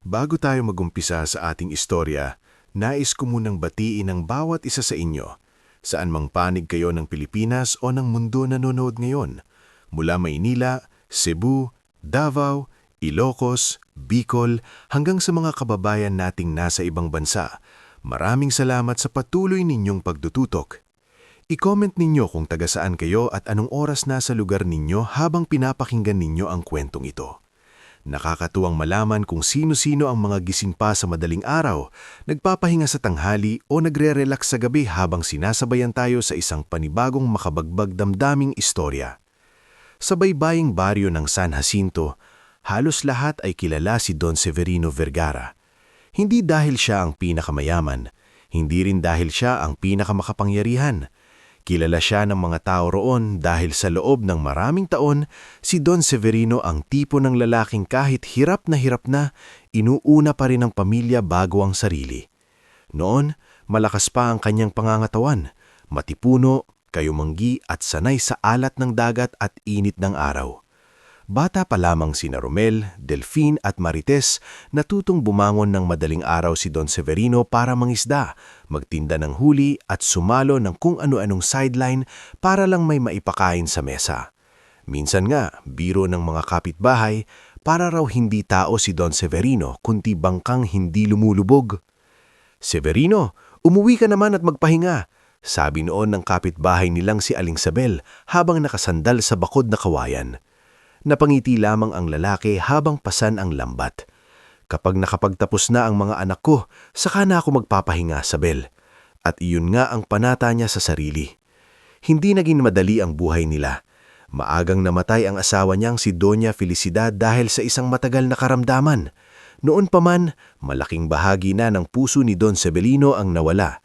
Bago tayo magumpisa sa ating istorya, nais ko munang batiin ang bawat isa sa inyo. Saan mang panig kayo ng Pilipinas o ng mundo nanonood ngayon, mula Maynila, Cebu, Davao, Ilocos, Bicol, hanggang sa mga kababayan nating nasa ibang bansa. Maraming salamat sa patuloy ninyong pagtututok. I-comment ninyo kung taga saan kayo at anong oras nasa lugar ninyo habang pinapakinggan ninyo ang kwentong ito. Nakakatuwang malaman kung sino-sino ang mga gising pa sa madaling araw, nagpapahinga sa tanghali o nagre-relax sa gabi habang sinasabayan tayo sa isang panibagong makabagbag damdaming istorya. Sa baybaying baryo ng San Jacinto, halos lahat ay kilala si Don Severino Vergara. Hindi dahil siya ang pinakamayaman, hindi rin dahil siya ang pinakamakapangyarihan. Kilala siya ng mga tao roon dahil sa loob ng maraming taon, si Don Severino ang tipo ng lalaking kahit hirap na, inuuna pa rin ang pamilya bago ang sarili. Noon, malakas pa ang kanyang pangangatawan, matipuno, kayumanggi at sanay sa alat ng dagat at init ng araw. Bata pa lamang sina Romel, Delfin at Marites, natutong bumangon ng madaling araw si Don Severino para mangisda, magtinda ng huli at sumalo ng kung ano-anong sideline para lang may maipakain sa mesa. Minsan nga, biro ng mga kapitbahay, para raw hindi tao si Don Severino kundi bangkang hindi lumulubog. "Severino, umuwi ka naman at magpahinga," sabi noon ng kapitbahay nilang si Aling Sabel habang nakasandal sa bakod na kawayan. Napangiti lamang ang lalaki habang pasan ang lambat. "Kapag nakapagtapos na ang mga anak ko, saka na ako magpapahinga, Sabel." At iyon nga ang panata niya sa sarili. Hindi naging madali ang buhay nila. Maagang namatay ang asawa niyang si Doña Felicidad dahil sa isang matagal na karamdaman. Noon pa man, malaking bahagi na ng puso ni Don Severino ang nawala.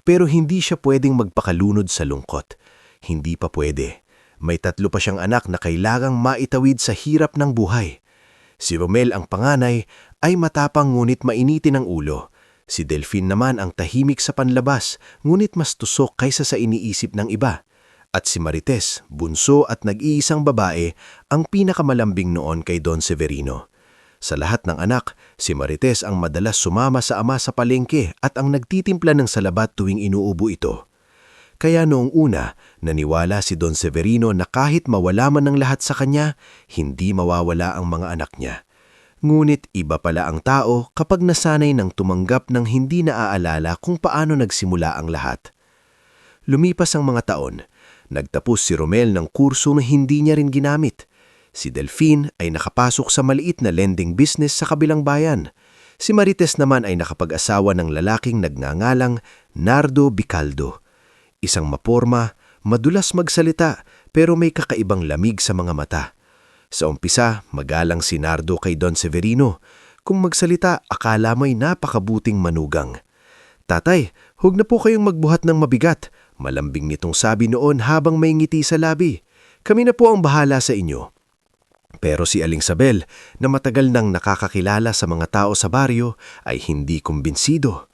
Pero hindi siya pwedeng magpakalunod sa lungkot. Hindi pa pwede. May 3 pa siyang anak na kailangang maitawid sa hirap ng buhay. Si Romel ang panganay ay matapang ngunit mainitin ang ulo. Si Delfin naman ang tahimik sa panlabas ngunit mas tusok kaysa sa iniisip ng iba. At si Marites, bunso at nag-iisang babae, ang pinakamalambing noon kay Don Severino. Sa lahat ng anak, si Marites ang madalas sumama sa ama sa palengke at ang nagtitimpla ng salabat tuwing inuubo ito. Kaya noong una, naniwala si Don Severino na kahit mawala man ng lahat sa kanya, hindi mawawala ang mga anak niya. Ngunit iba pala ang tao kapag nasanay ng tumanggap ng hindi naaalala kung paano nagsimula ang lahat. Lumipas ang mga taon, nagtapos si Romel ng kurso na hindi niya rin ginamit. Si Delfin ay nakapasok sa maliit na lending business sa kabilang bayan. Si Marites naman ay nakapag-asawa ng lalaking nagngangalang Nardo Bicaldo. Isang maporma, madulas magsalita pero may kakaibang lamig sa mga mata. Sa umpisa, magalang si Nardo kay Don Severino. Kung magsalita, akala mo'y napakabuting manugang. "Tatay, huwag na po kayong magbuhat ng mabigat," malambing nitong sabi noon habang may ngiti sa labi. "Kami na po ang bahala sa inyo." Pero si Aling Sabel, na matagal nang nakakakilala sa mga tao sa baryo, ay hindi kumbinsido.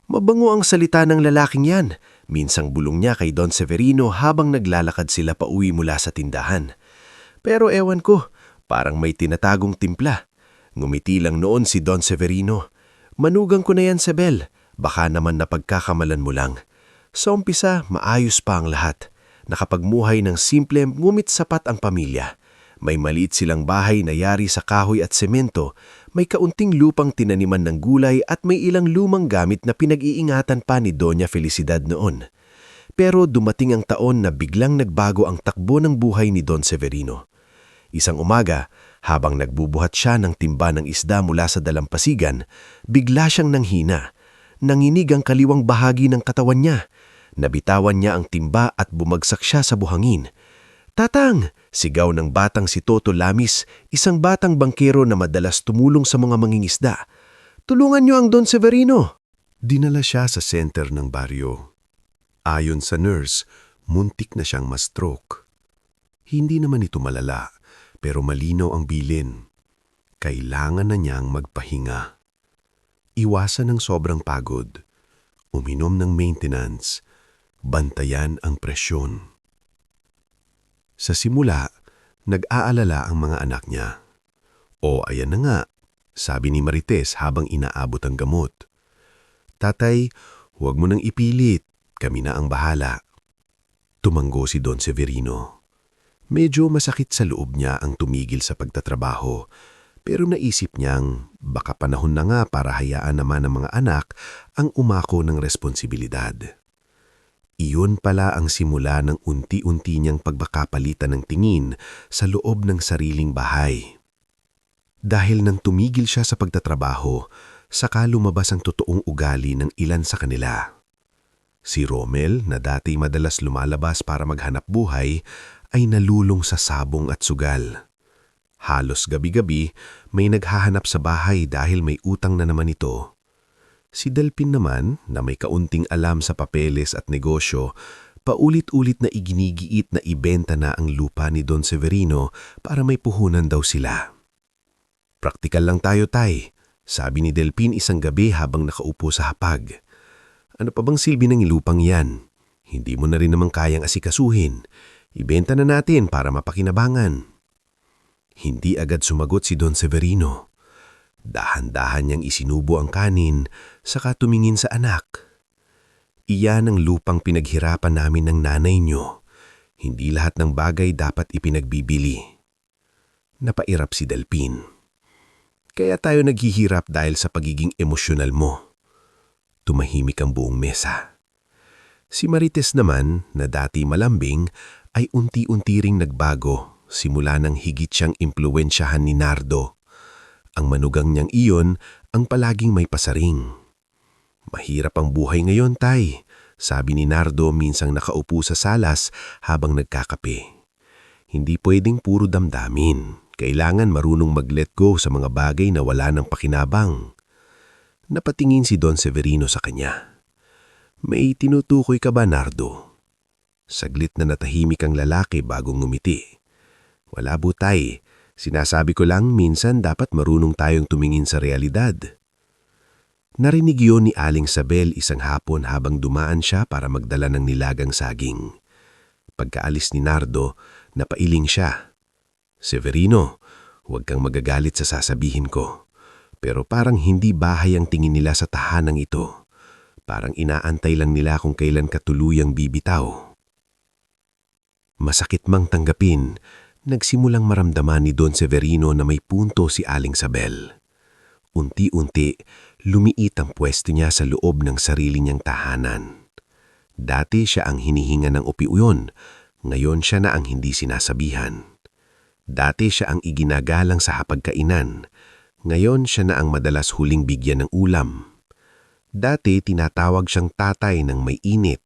"Mabango ang salita ng lalaking yan," minsang bulong niya kay Don Severino habang naglalakad sila pauwi mula sa tindahan. "Pero ewan ko, parang may tinatagong timpla." Ngumiti lang noon si Don Severino. "Manugang ko na yan, Sabel. Baka naman napagkakamalan mo lang." Sa umpisa, maayos pa ang lahat. Nakapagmuhay ng simple ngunit sapat ang pamilya. May maliit silang bahay na yari sa kahoy at semento, may kaunting lupang tinaniman ng gulay at may ilang lumang gamit na pinag-iingatan pa ni Doña Felicidad noon. Pero dumating ang taon na biglang nagbago ang takbo ng buhay ni Don Severino. Isang umaga, habang nagbubuhat siya ng timba ng isda mula sa dalampasigan, bigla siyang nanghina. Nanginig ang kaliwang bahagi ng katawan niya. Nabitawan niya ang timba at bumagsak siya sa buhangin. "Tatang!" sigaw ng batang si Toto Lamis, isang batang bangkero na madalas tumulong sa mga mangingisda. "Tulungan niyo ang Don Severino!" Dinala siya sa center ng baryo. Ayon sa nurse, muntik na siyang ma-stroke. Hindi naman ito malala, pero malinaw ang bilin. Kailangan na niyang magpahinga. Iwasan ng sobrang pagod. Uminom ng maintenance. Bantayan ang presyon. Sa simula, Nag-aalala ang mga anak niya. O ayan na nga, sabi ni Marites habang inaabot ang gamot. Tatay, huwag mo nang ipilit, kami na ang bahala. Tumanggo si Don Severino. Medyo masakit sa loob niya ang tumigil sa pagtatrabaho, pero naisip niyang baka panahon na nga para hayaan naman ng mga anak ang umako ng responsibilidad. Iyon pala ang simula ng unti-unti niyang pagbakapalitan ng tingin sa loob ng sariling bahay. Dahil nang tumigil siya sa pagtatrabaho, saka lumabas ang totoong ugali ng ilan sa kanila. Si Romel, na dati madalas lumalabas para maghanap buhay, ay nalulong sa sabong at sugal. Halos gabi-gabi, may naghahanap sa bahay dahil may utang na naman ito. Si Delpin naman, na may kaunting alam sa papeles at negosyo, paulit-ulit na iginigiit na ibenta na ang lupa ni Don Severino para may puhunan daw sila. Praktikal lang tayo, tay, sabi ni Delpin isang gabi habang nakaupo sa hapag. Ano pa bang silbi ng ilupang yan? Hindi mo na rin naman kayang asikasuhin. Ibenta na natin para mapakinabangan. Hindi agad sumagot si Don Severino. Dahan-dahan niyang isinubo ang kanin, saka tumingin sa anak. Iyan ang lupang pinaghirapan namin ng nanay niyo. Hindi lahat ng bagay dapat ipinagbibili. Napairap si Delpin. Kaya tayo naghihirap dahil sa pagiging emosyonal mo. Tumahimik ang buong mesa. Si Marites naman, na dati malambing, ay unti-unti ring nagbago simula nang higit siyang impluwensyahan ni Nardo. Ang manugang niyang iyon ang palaging may pasaring. Mahirap ang buhay ngayon, tay, sabi ni Nardo minsang nakaupo sa salas habang nagkakape. Hindi pwedeng puro damdamin. Kailangan marunong mag-let go sa mga bagay na wala ng pakinabang. Napatingin si Don Severino sa kanya. May tinutukoy ka ba, Nardo? Saglit na natahimik ang lalaki bago ngumiti. Wala butay. Sinasabi ko lang minsan dapat marunong tayong tumingin sa realidad. Narinig yun ni Aling Sabel isang hapon habang dumaan siya para magdala ng nilagang saging. Pagkaalis ni Nardo, napailing siya. Severino, huwag kang magagalit sa sasabihin ko. Pero parang hindi bahay ang tingin nila sa tahanang ito. Parang inaantay lang nila kung kailan katuluyang bibitaw. Masakit mang tanggapin, nagsimulang maramdaman ni Don Severino na may punto si Aling Sabel. Unti-unti, lumiit ang pwesto niya sa loob ng sarili niyang tahanan. Dati siya ang hinihinga ng upiuyon, ngayon siya na ang hindi sinasabihan. Dati siya ang iginagalang sa hapagkainan, ngayon siya na ang madalas huling bigyan ng ulam. Dati tinatawag siyang tatay ng may init,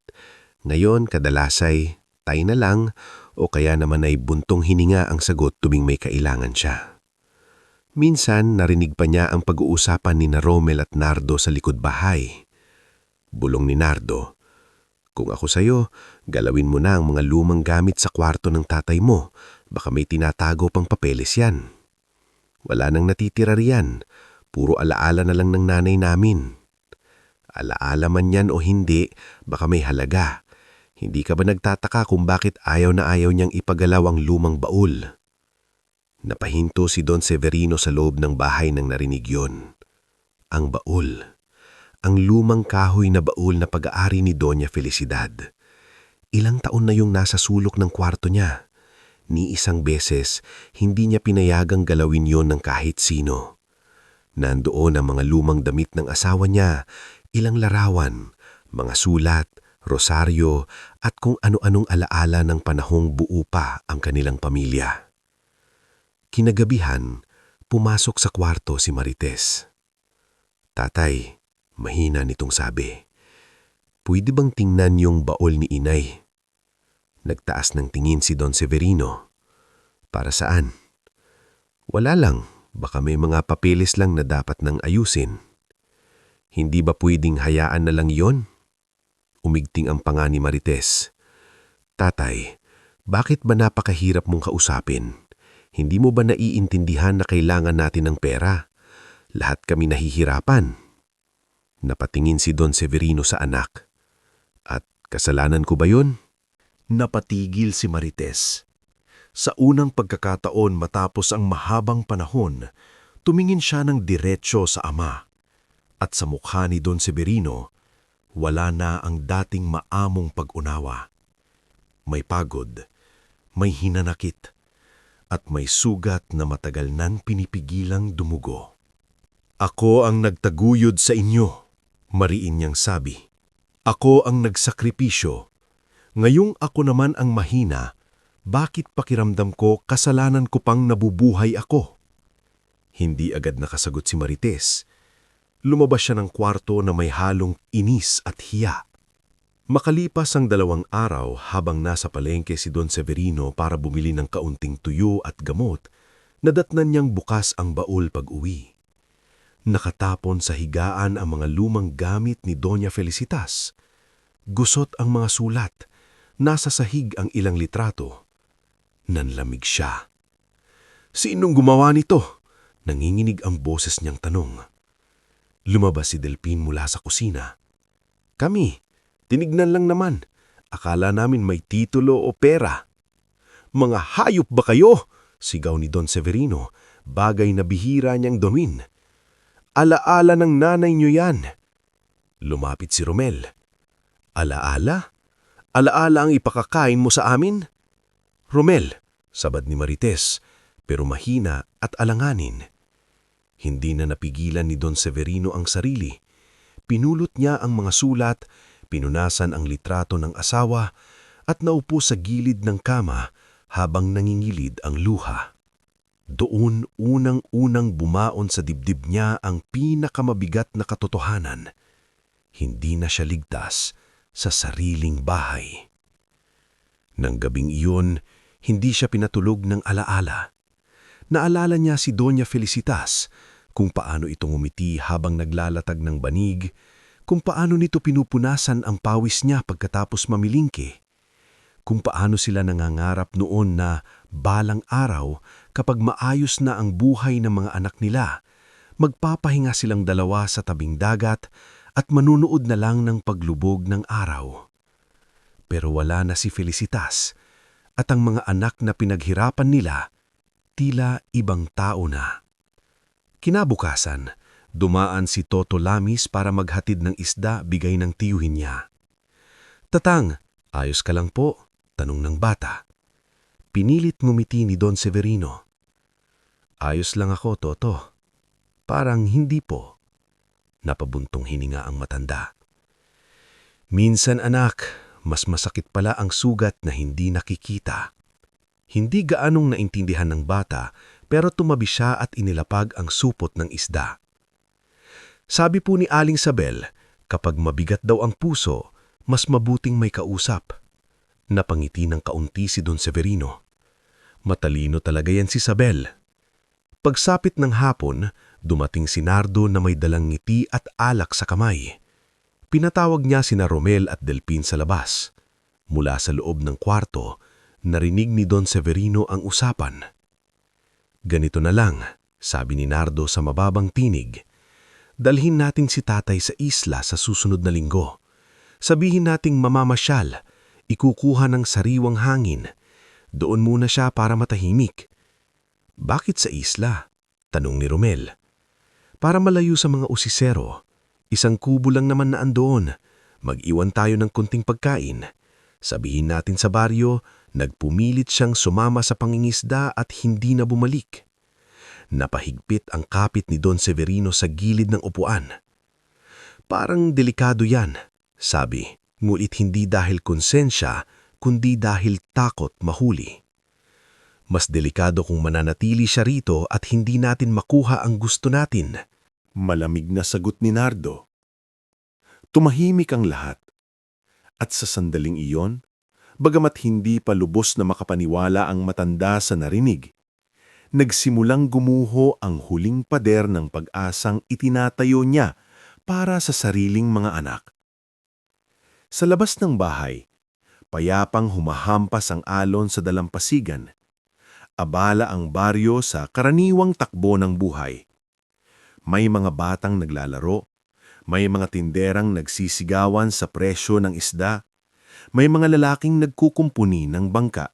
ngayon kadalasay tay na lang o kaya naman ay buntong hininga ang sagot tuwing may kailangan siya. Minsan narinig pa niya ang pag-uusapan ni Romel at Nardo sa likod bahay. Bulong ni Nardo, "Kung ako sa'yo, galawin mo na ang mga lumang gamit sa kwarto ng tatay mo, baka may tinatago pang papeles yan. Wala nang natitira riyan, puro alaala na lang ng nanay namin. Alaala man yan o hindi, baka may halaga. Hindi ka ba nagtataka kung bakit ayaw na ayaw niyang ipagalaw ang lumang baul?" Napahinto si Don Severino sa loob ng bahay nang narinig yon. Ang baul. Ang lumang kahoy na baul na pag-aari ni Doña Felicidad. Ilang taon na yung nasa sulok ng kwarto niya. Ni isang beses, hindi niya pinayagang galawin yon ng kahit sino. Nandoon ang mga lumang damit ng asawa niya, ilang larawan, mga sulat, rosaryo, at kung ano-anong alaala ng panahong buo pa ang kanilang pamilya. Kinagabihan, pumasok sa kwarto si Marites. "Tatay," mahina nitong sabi, "pwede bang tingnan yung baol ni inay?" Nagtaas ng tingin si Don Severino. "Para saan?" "Wala lang, baka may mga papeles lang na dapat nang ayusin." "Hindi ba pwedeng hayaan na lang yon?" Umigting ang panga ni Marites. "Tatay, bakit ba napakahirap mong kausapin? Hindi mo ba naiintindihan na kailangan natin ng pera? Lahat kami nahihirapan." Napatingin si Don Severino sa anak. "At kasalanan ko ba yun?" Napatigil si Marites. Sa unang pagkakataon matapos ang mahabang panahon, tumingin siya ng diretsyo sa ama. At sa mukha ni Don Severino, wala na ang dating maamong pag-unawa. May pagod, may hinanakit, at may sugat na matagal nang pinipigilang dumugo. Ako ang nagtaguyod sa inyo, mariin niyang sabi. Ako ang nagsakripisyo. Ngayong ako naman ang mahina, bakit pakiramdam ko kasalanan ko pang nabubuhay ako? Hindi agad nakasagot si Marites. Lumabas siya ng kwarto na may halong inis at hiya. Makalipas ang 2 araw habang nasa palengke si Don Severino para bumili ng kaunting tuyo at gamot, nadatnan niyang bukas ang baul pag-uwi. Nakatapon sa higaan ang mga lumang gamit ni Doña Felicitas. Gusot ang mga sulat, nasa sahig ang ilang litrato. Nanlamig siya. Sinong gumawa nito? Nanginginig ang boses niyang tanong. Lumabas si Delpin mula sa kusina. Kami, tinignan lang naman. Akala namin may titulo o pera. Mga hayop ba kayo? Sigaw ni Don Severino, bagay na bihira niyang gawin. Alaala ng nanay niyo yan. Lumapit si Romel. Alaala? Alaala ang ipakakain mo sa amin? Romel, sabad ni Marites, pero mahina at alanganin. Hindi na napigilan ni Don Severino ang sarili. Pinulot niya ang mga sulat, pinunasan ang litrato ng asawa, at naupo sa gilid ng kama habang nangingilid ang luha. Doon unang-unang bumaon sa dibdib niya ang pinakamabigat na katotohanan. Hindi na siya ligtas sa sariling bahay. Nang gabing iyon, hindi siya pinatulog ng alaala. Naalala niya si Doña Felicitas, kung paano ito ngumiti habang naglalatag ng banig, kung paano nito pinupunasan ang pawis niya pagkatapos mamilingki, kung paano sila nangangarap noon na balang araw kapag maayos na ang buhay ng mga anak nila, magpapahinga silang dalawa sa tabing dagat at manunood na lang ng paglubog ng araw. Pero wala na si Felicitas at ang mga anak na pinaghirapan nila, tila ibang tao na. Kinabukasan, dumaan si Toto Lamis para maghatid ng isda bigay ng tiyuhin niya. Tatang, ayos ka lang po? Tanong ng bata. Pinilit ngumiti ni Don Severino. Ayos lang ako, Toto. Parang hindi po. Napabuntong hininga ang matanda. Minsan anak, mas masakit pala ang sugat na hindi nakikita. Hindi gaanong naintindihan ng bata pero tumabi siya at inilapag ang supot ng isda. Sabi po ni Aling Sabel, kapag mabigat daw ang puso, mas mabuting may kausap. Napangiti ng kaunti si Don Severino. Matalino talaga yan si Sabel. Pagsapit ng hapon, dumating si Nardo na may dalang ngiti at alak sa kamay. Pinatawag niya sina Romel at Delpin sa labas. Mula sa loob ng kwarto, narinig ni Don Severino ang usapan. Ganito na lang, sabi ni Nardo sa mababang tinig. Dalhin natin si tatay sa isla sa susunod na linggo. Sabihin nating mamamasyal, ikukuha ng sariwang hangin. Doon muna siya para matahimik. Bakit sa isla? Tanong ni Romel. Para malayo sa mga usisero. Isang kubo lang naman na andoon. Mag-iwan tayo ng kunting pagkain. Sabihin natin sa baryo, nagpumilit siyang sumama sa pangingisda at hindi na bumalik. Napahigpit ang kapit ni Don Severino sa gilid ng upuan. Parang delikado yan, sabi, ngulit hindi dahil konsensya, kundi dahil takot mahuli. Mas delikado kung mananatili siya rito at hindi natin makuha ang gusto natin. Malamig na sagot ni Nardo. Tumahimik ang lahat. At sa sandaling iyon, bagamat hindi pa lubos na makapaniwala ang matanda sa narinig, nagsimulang gumuho ang huling pader ng pag-asang itinatayo niya para sa sariling mga anak. Sa labas ng bahay, payapang humahampas ang alon sa dalampasigan. Abala ang baryo sa karaniwang takbo ng buhay. May mga batang naglalaro, may mga tinderang nagsisigawan sa presyo ng isda, may mga lalaking nagkukumpuni ng bangka.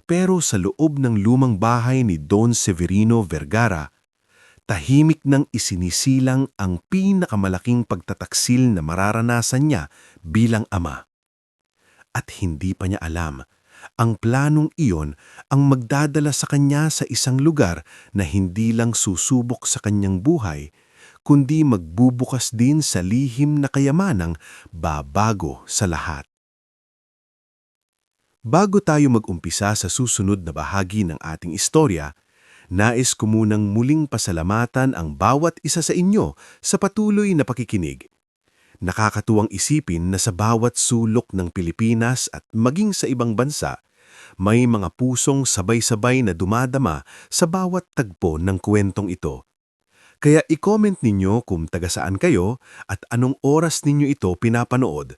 Pero sa loob ng lumang bahay ni Don Severino Vergara, tahimik nang isinisilang ang pinakamalaking pagtataksil na mararanasan niya bilang ama. At hindi pa niya alam, ang planong iyon ang magdadala sa kanya sa isang lugar na hindi lang susubok sa kanyang buhay, kundi magbubukas din sa lihim na kayamanang babago sa lahat. Bago tayo mag-umpisa sa susunod na bahagi ng ating istorya, nais ko munang muling pasalamatan ang bawat isa sa inyo sa patuloy na pakikinig. Nakakatuwang isipin na sa bawat sulok ng Pilipinas at maging sa ibang bansa, may mga pusong sabay-sabay na dumadama sa bawat tagpo ng kwentong ito. Kaya i-comment ninyo kung taga saan kayo at anong oras ninyo ito pinapanood.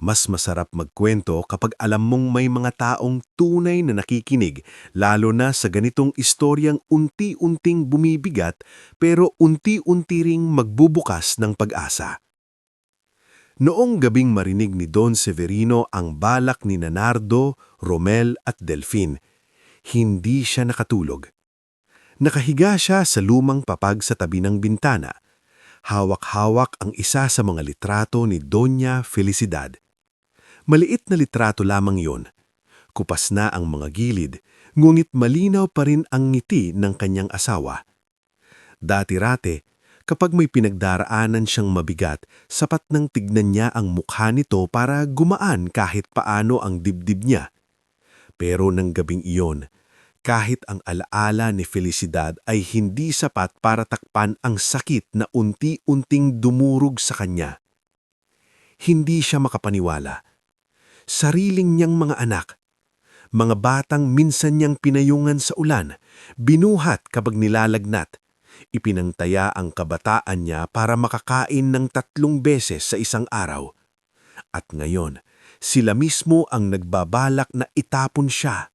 Mas masarap magkwento kapag alam mong may mga taong tunay na nakikinig, lalo na sa ganitong istoryang unti-unting bumibigat pero unti-unti ring magbubukas ng pag-asa. Noong gabing marinig ni Don Severino ang balak ni Nardo, Romel at Delfin, hindi siya nakatulog. Nakahiga siya sa lumang papag sa tabi ng bintana. Hawak-hawak ang isa sa mga litrato ni Doña Felicidad. Maliit na litrato lamang yon. Kupas na ang mga gilid, ngunit malinaw pa rin ang ngiti ng kanyang asawa. Dati-rate, kapag may pinagdaraanan siyang mabigat, sapat nang tignan niya ang mukha nito para gumaan kahit paano ang dibdib niya. Pero nang gabing iyon, kahit ang alaala ni Felicidad ay hindi sapat para takpan ang sakit na unti-unting dumurog sa kanya. Hindi siya makapaniwala. Sariling niyang mga anak, mga batang minsan niyang pinayungan sa ulan, binuhat kapag nilalagnat, ipinangtaya ang kabataan niya para makakain ng 3 beses sa isang araw. At ngayon, sila mismo ang nagbabalak na itapon siya.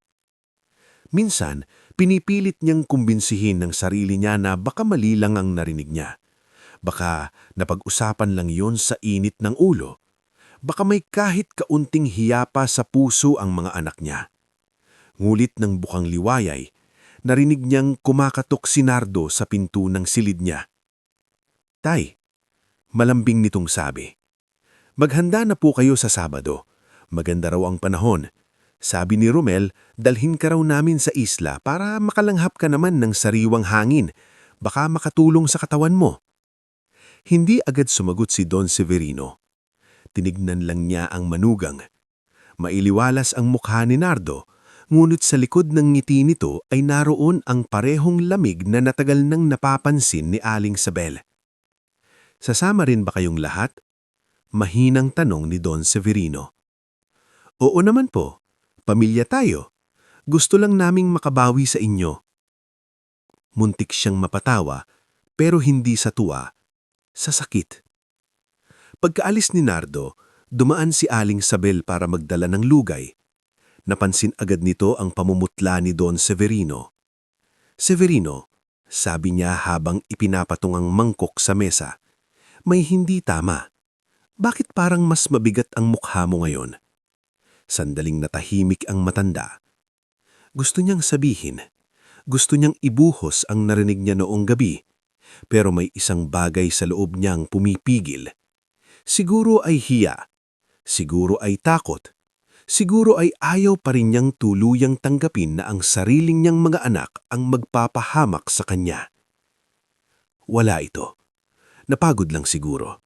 Minsan, pinipilit niyang kumbinsihin ng sarili niya na baka mali lang ang narinig niya. Baka napag-usapan lang yun sa init ng ulo. Baka may kahit kaunting hiya pa sa puso ang mga anak niya. Ngulit ng bukang liwayay, narinig niyang kumakatok si Nardo sa pinto ng silid niya. "Tay," malambing nitong sabi, "maghanda na po kayo sa Sabado. Maganda raw ang panahon. Sabi ni Romel, dalhin ka raw namin sa isla para makalanghap ka naman ng sariwang hangin. Baka makatulong sa katawan mo." Hindi agad sumagot si Don Severino. Tinignan lang niya ang manugang. Mailiwalas ang mukha ni Nardo, ngunit sa likod ng ngiti nito ay naroon ang parehong lamig na natagal nang napapansin ni Aling Sabel. "Sasama rin ba kayong lahat?" Mahinang tanong ni Don Severino. "Oo naman po. Pamilya tayo. Gusto lang naming makabawi sa inyo." Muntik siyang mapatawa, pero hindi sa tuwa, sa sakit. Pagkaalis ni Nardo, dumaan si Aling Sabel para magdala ng lugay. Napansin agad nito ang pamumutla ni Don Severino. "Severino," sabi niya habang ipinapatung ang mangkok sa mesa, "may hindi tama. Bakit parang mas mabigat ang mukha mo ngayon?" Sandaling natahimik ang matanda. Gusto niyang sabihin, gusto niyang ibuhos ang narinig niya noong gabi, pero may isang bagay sa loob niyang pumipigil. Siguro ay hiya, siguro ay takot, siguro ay ayaw pa rin niyang tuluyang tanggapin na ang sariling niyang mga anak ang magpapahamak sa kanya. Wala ito. Napagod lang siguro.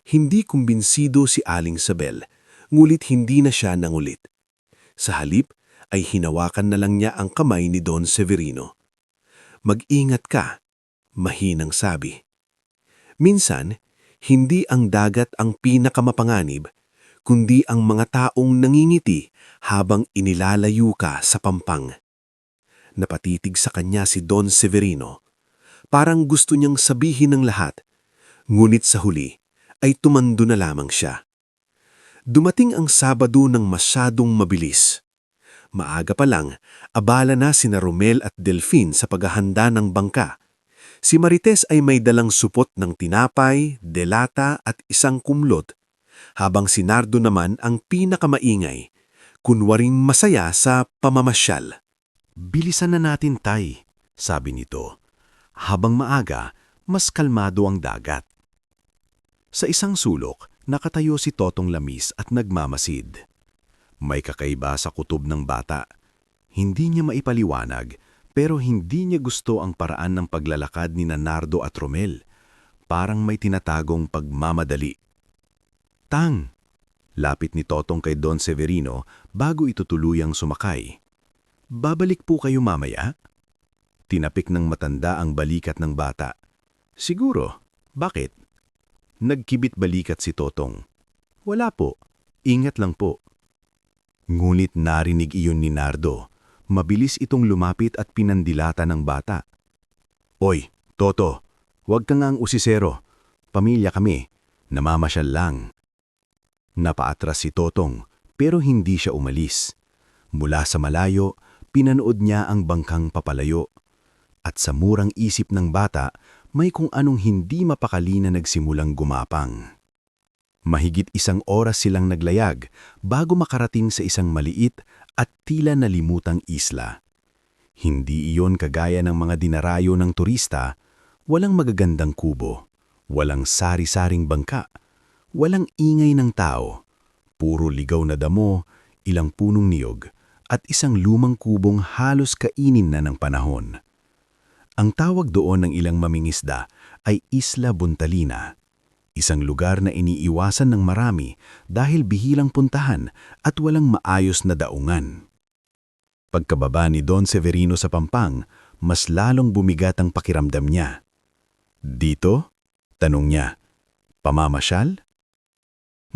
Hindi kumbinsido si Aling Sabel, ngulit hindi na siya nangulit. Sa halip ay hinawakan na lang niya ang kamay ni Don Severino. "Mag-ingat ka," mahinang sabi. Minsan, hindi ang dagat ang pinakamapanganib, kundi ang mga taong nangingiti habang inilalayo ka sa pampang. Napatitig sa kanya si Don Severino. Parang gusto niyang sabihin ng lahat, ngunit sa huli ay tumando na lamang siya. Dumating ang Sabado ng masyadong mabilis. Maaga pa lang, abala na sina Romel at Delfin sa paghahanda ng bangka. Si Marites ay may dalang supot ng tinapay, delata at isang kumlot, habang si Nardo naman ang pinakamaingay, kunwaring masaya sa pamamasyal. Bilisan na natin, Tay, sabi nito. Habang maaga, mas kalmado ang dagat. Sa isang sulok, nakatayo si Totong Lamis at nagmamasid. May kakaiba sa kutob ng bata. Hindi niya maipaliwanag, pero hindi niya gusto ang paraan ng paglalakad ni Nardo at Romel. Parang may tinatagong pagmamadali. Tang! Lapit ni Totong kay Don Severino bago ito tuluyang sumakay. Babalik po kayo mamaya? Tinapik ng matanda ang balikat ng bata. Siguro. Bakit? Nagkibit balikat si Totong. Wala po. Ingat lang po. Ngunit narinig iyon ni Nardo. Mabilis itong lumapit at pinandilata ng bata. Oy, Toto, huwag ka ngang usisero. Pamilya kami. Namamasyal lang. Napaatras si Totong, pero hindi siya umalis. Mula sa malayo, pinanood niya ang bangkang papalayo. At sa murang isip ng bata, may kung anong hindi mapakali na nagsimulang gumapang. Mahigit 1 oras silang naglayag bago makarating sa isang maliit at tila nalimutang isla. Hindi iyon kagaya ng mga dinarayo ng turista, walang magagandang kubo, walang sari-saring bangka, walang ingay ng tao, puro ligaw na damo, ilang punong niyog, at isang lumang kubong halos kainin na ng panahon. Ang tawag doon ng ilang mamingisda ay Isla Buntalina, isang lugar na iniiwasan ng marami dahil bihilang puntahan at walang maayos na daungan. Pagkababa ni Don Severino sa Pampang, mas lalong bumigat ang pakiramdam niya. Dito? Tanong niya. Pamamasyal?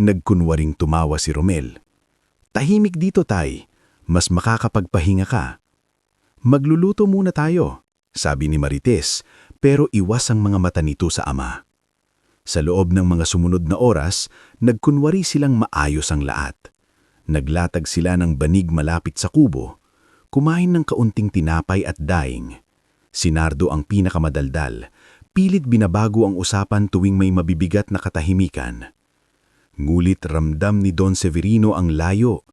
Nagkunwaring tumawa si Romel. Tahimik dito, Tay. Mas makakapagpahinga ka. Magluluto muna tayo, sabi ni Marites, pero iwas ang mga mata nito sa ama. Sa loob ng mga sumunod na oras, nagkunwari silang maayos ang lahat. Naglatag sila ng banig malapit sa kubo, kumain ng kaunting tinapay at daing. Si Nardo ang pinakamadaldal, pilit binabago ang usapan tuwing may mabibigat na katahimikan. Ngulit ramdam ni Don Severino ang layo.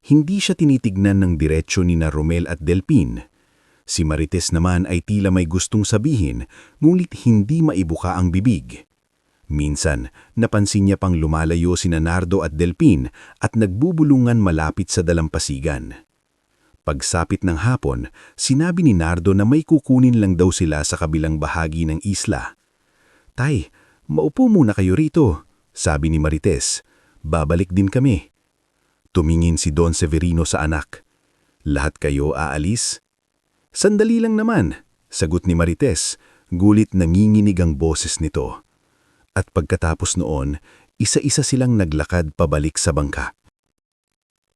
Hindi siya tinitignan ng diretsyo ni na Romel at Delpin. Si Marites naman ay tila may gustong sabihin, ngulit hindi maibuka ang bibig. Minsan, napansin niya pang lumalayo si Nardo at Delpin at nagbubulungan malapit sa dalampasigan. Pagsapit ng hapon, sinabi ni Nardo na may kukunin lang daw sila sa kabilang bahagi ng isla. Tay, maupo muna kayo rito, sabi ni Marites. Babalik din kami. Tumingin si Don Severino sa anak. Lahat kayo aalis? Sandali lang naman, sagot ni Marites, gulit nanginginig ang boses nito. At pagkatapos noon, isa-isa silang naglakad pabalik sa bangka.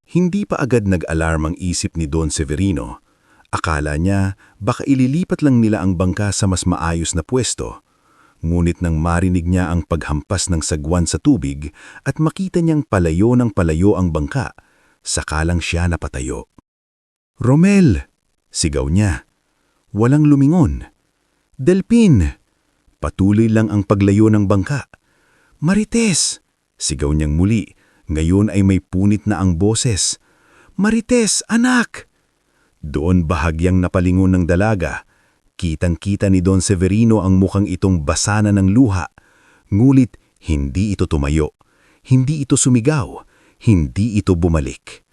Hindi pa agad nag-alarm ang isip ni Don Severino. Akala niya baka ililipat lang nila ang bangka sa mas maayos na pwesto. Ngunit nang marinig niya ang paghampas ng sagwan sa tubig at makita niyang palayo ng palayo ang bangka, sakalang siya napatayo. Romel! Sigaw niya. Walang lumingon. Delpin! Patuloy lang ang paglayo ng bangka. Marites! Sigaw niyang muli. Ngayon ay may punit na ang boses. Marites, anak! Doon bahagyang napalingon ng dalaga. Kitang-kita ni Don Severino ang mukhang itong basana ng luha. Ngulit, hindi ito tumayo. Hindi ito sumigaw. Hindi ito bumalik.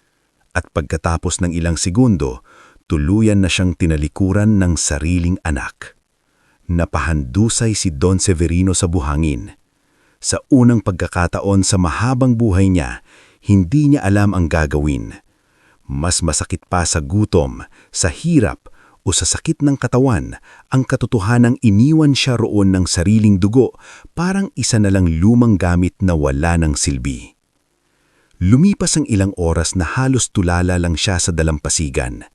At pagkatapos ng ilang segundo, tuluyan na siyang tinalikuran ng sariling anak. Napahandusay si Don Severino sa buhangin. Sa unang pagkakataon sa mahabang buhay niya, hindi niya alam ang gagawin. Mas masakit pa sa gutom, sa hirap, o sa sakit ng katawan, ang katotohanang iniwan siya roon ng sariling dugo, parang isa na lang lumang gamit na wala ng silbi. Lumipas ang ilang oras na halos tulala lang siya sa dalampasigan.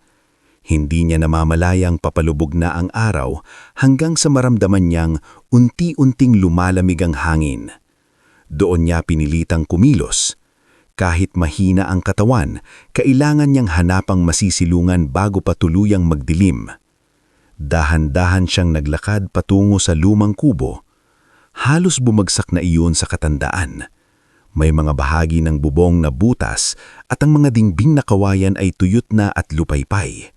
Hindi niya namamalayang papalubog na ang araw hanggang sa maramdaman niyang unti-unting lumalamig ang hangin. Doon niya pinilitang kumilos. Kahit mahina ang katawan, kailangan niyang hanapang masisilungan bago pa tuluyang magdilim. Dahan-dahan siyang naglakad patungo sa lumang kubo. Halos bumagsak na iyon sa katandaan. May mga bahagi ng bubong na butas at ang mga dingbing na kawayan ay tuyot na at lupaypay.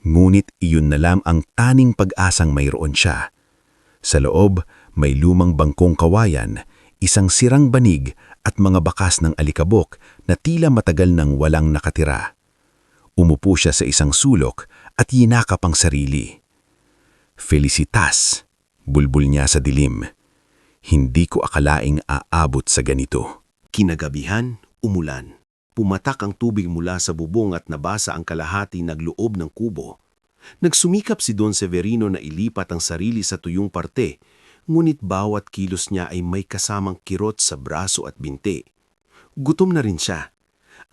Ngunit iyon na lang ang taning pag-asang mayroon siya. Sa loob, may lumang bangkong kawayan, isang sirang banig at mga bakas ng alikabok na tila matagal nang walang nakatira. Umupo siya sa isang sulok at yinakap ang sarili. Felicitas, bulbul niya sa dilim. Hindi ko akalaing aabot sa ganito. Kinagabihan, umulan. Pumatak ang tubig mula sa bubong at nabasa ang kalahati ng loob ng kubo. Nagsumikap si Don Severino na ilipat ang sarili sa tuyong parte, ngunit bawat kilos niya ay may kasamang kirot sa braso at binti. Gutom na rin siya,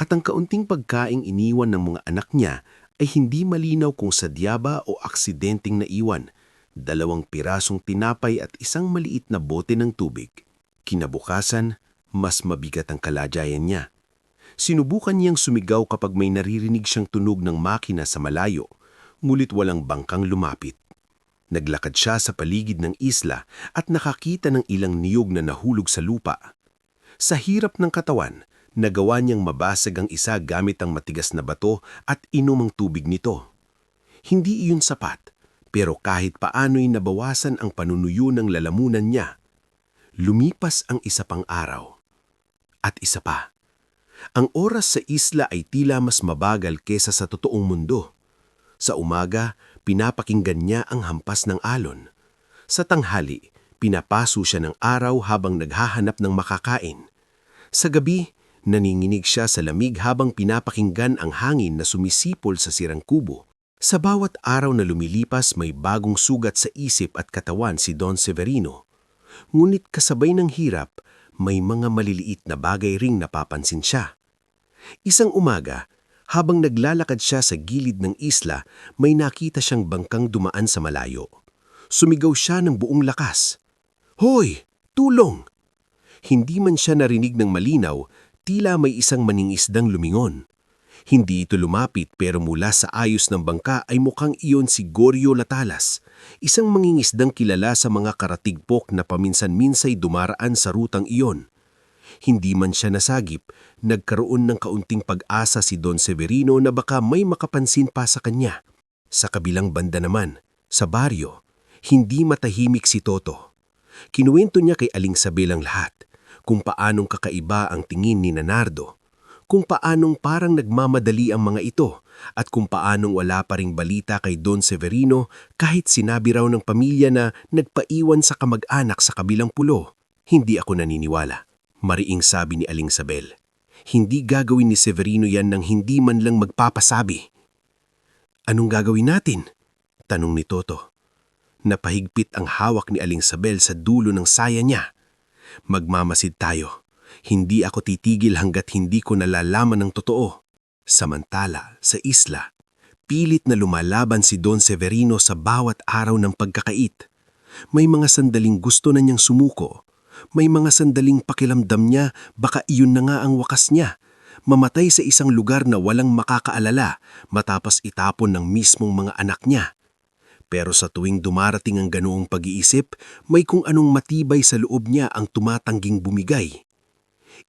at ang kaunting pagkaing iniwan ng mga anak niya ay hindi malinaw kung sadya ba o aksidenteng naiwan. 2 pirasong tinapay at isang maliit na bote ng tubig. Kinabukasan, mas mabigat ang kalagayan niya. Sinubukan niyang sumigaw kapag may naririnig siyang tunog ng makina sa malayo, ngulit walang bangkang lumapit. Naglakad siya sa paligid ng isla at nakakita ng ilang niyog na nahulog sa lupa. Sa hirap ng katawan, nagawa niyang mabasag ang isa gamit ang matigas na bato at inom ang tubig nito. Hindi iyon sapat, pero kahit paano'y nabawasan ang panunuyo ng lalamunan niya. Lumipas ang isa pang araw. At isa pa. Ang oras sa isla ay tila mas mabagal kesa sa totoong mundo. Sa umaga, pinapakinggan niya ang hampas ng alon. Sa tanghali, pinapaso siya ng araw habang naghahanap ng makakain. Sa gabi, naninginig siya sa lamig habang pinapakinggan ang hangin na sumisipol sa sirang kubo. Sa bawat araw na lumilipas, may bagong sugat sa isip at katawan si Don Severino. Ngunit kasabay ng hirap, may mga maliliit na bagay ring napapansin siya. Isang umaga, habang naglalakad siya sa gilid ng isla, may nakita siyang bangkang dumaan sa malayo. Sumigaw siya ng buong lakas. "Hoy! Tulong!" Hindi man siya narinig ng malinaw, tila may isang maningisdang lumingon. Hindi ito lumapit pero mula sa ayos ng bangka ay mukhang iyon si Goryo Latalas, isang mangingisdang kilala sa mga karatigpok na paminsan-minsay dumaraan sa rutang iyon. Hindi man siya nasagip, nagkaroon ng kaunting pag-asa si Don Severino na baka may makapansin pa sa kanya. Sa kabilang banda naman, sa baryo, hindi matahimik si Toto. Kinuwento niya kay Aling Sabel ang lahat, kung paanong kakaiba ang tingin ni Nardo, kung paanong parang nagmamadali ang mga ito, at kung paanong wala pa ring balita kay Don Severino kahit sinabi raw ng pamilya na nagpaiwan sa kamag-anak sa kabilang pulo. Hindi ako naniniwala, mariing sabi ni Aling Sabel. Hindi gagawin ni Severino yan nang hindi man lang magpapasabi. "Anong gagawin natin?" tanong ni Toto. Napahigpit ang hawak ni Aling Sabel sa dulo ng saya niya. "Magmamasid tayo. Hindi ako titigil hanggat hindi ko nalalaman ng totoo." Samantala, sa isla, pilit na lumalaban si Don Severino sa bawat araw ng pagkakait. May mga sandaling gusto na niyang sumuko. May mga sandaling pakiramdam niya baka iyon na nga ang wakas niya. Mamatay sa isang lugar na walang makakaalala matapos itapon ng mismong mga anak niya. Pero sa tuwing dumarating ang ganoong pag-iisip, may kung anong matibay sa loob niya ang tumatangging bumigay.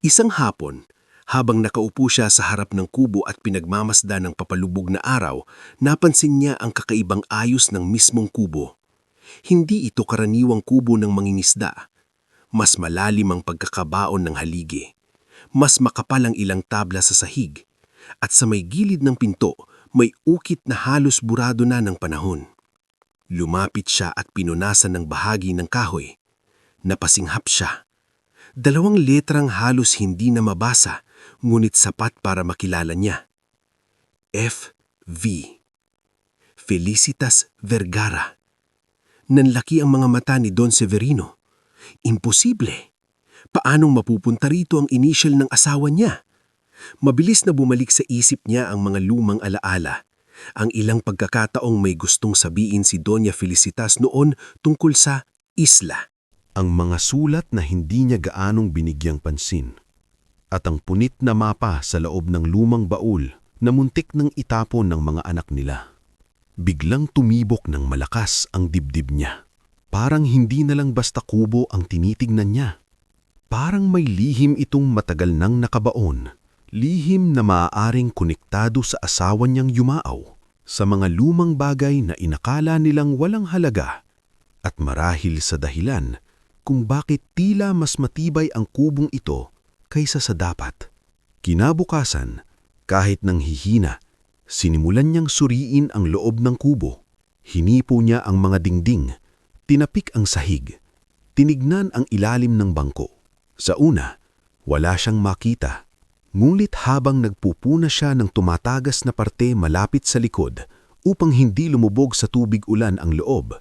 Isang hapon, habang nakaupo siya sa harap ng kubo at pinagmamasdan ng papalubog na araw, napansin niya ang kakaibang ayos ng mismong kubo. Hindi ito karaniwang kubo ng mangingisda. Mas malalim ang pagkakabaon ng haligi. Mas makapal ang ilang tabla sa sahig. At sa may gilid ng pinto, may ukit na halos burado na ng panahon. Lumapit siya at pinunasan ng bahagi ng kahoy. Napasinghap siya. 2 letrang halos hindi na mabasa, ngunit sapat para makilala niya. F.V. Felicitas Vergara. Nanlaki ang mga mata ni Don Severino. Imposible. Paanong mapupunta rito ang initial ng asawa niya? Mabilis na bumalik sa isip niya ang mga lumang alaala. Ang ilang pagkakataong may gustong sabihin si Doña Felicitas noon tungkol sa isla. Ang mga sulat na hindi niya gaanong binigyang pansin. At ang punit na mapa sa loob ng lumang baul na muntik ng itapon ng mga anak nila. Biglang tumibok ng malakas ang dibdib niya. Parang hindi na lang basta kubo ang tinitignan niya. Parang may lihim itong matagal nang nakabaon. Lihim na maaaring konektado sa asawa niyang yumaaw, sa mga lumang bagay na inakala nilang walang halaga, at marahil sa dahilan kung bakit tila mas matibay ang kubong ito kaysa sa dapat. Kinabukasan, kahit nang hihina, sinimulan niyang suriin ang loob ng kubo. Hinipo niya ang mga dingding, tinapik ang sahig, tinignan ang ilalim ng bangko. Sa una, wala siyang makita. Ngunit habang nagpupuna siya ng tumatagas na parte malapit sa likod upang hindi lumubog sa tubig ulan ang loob,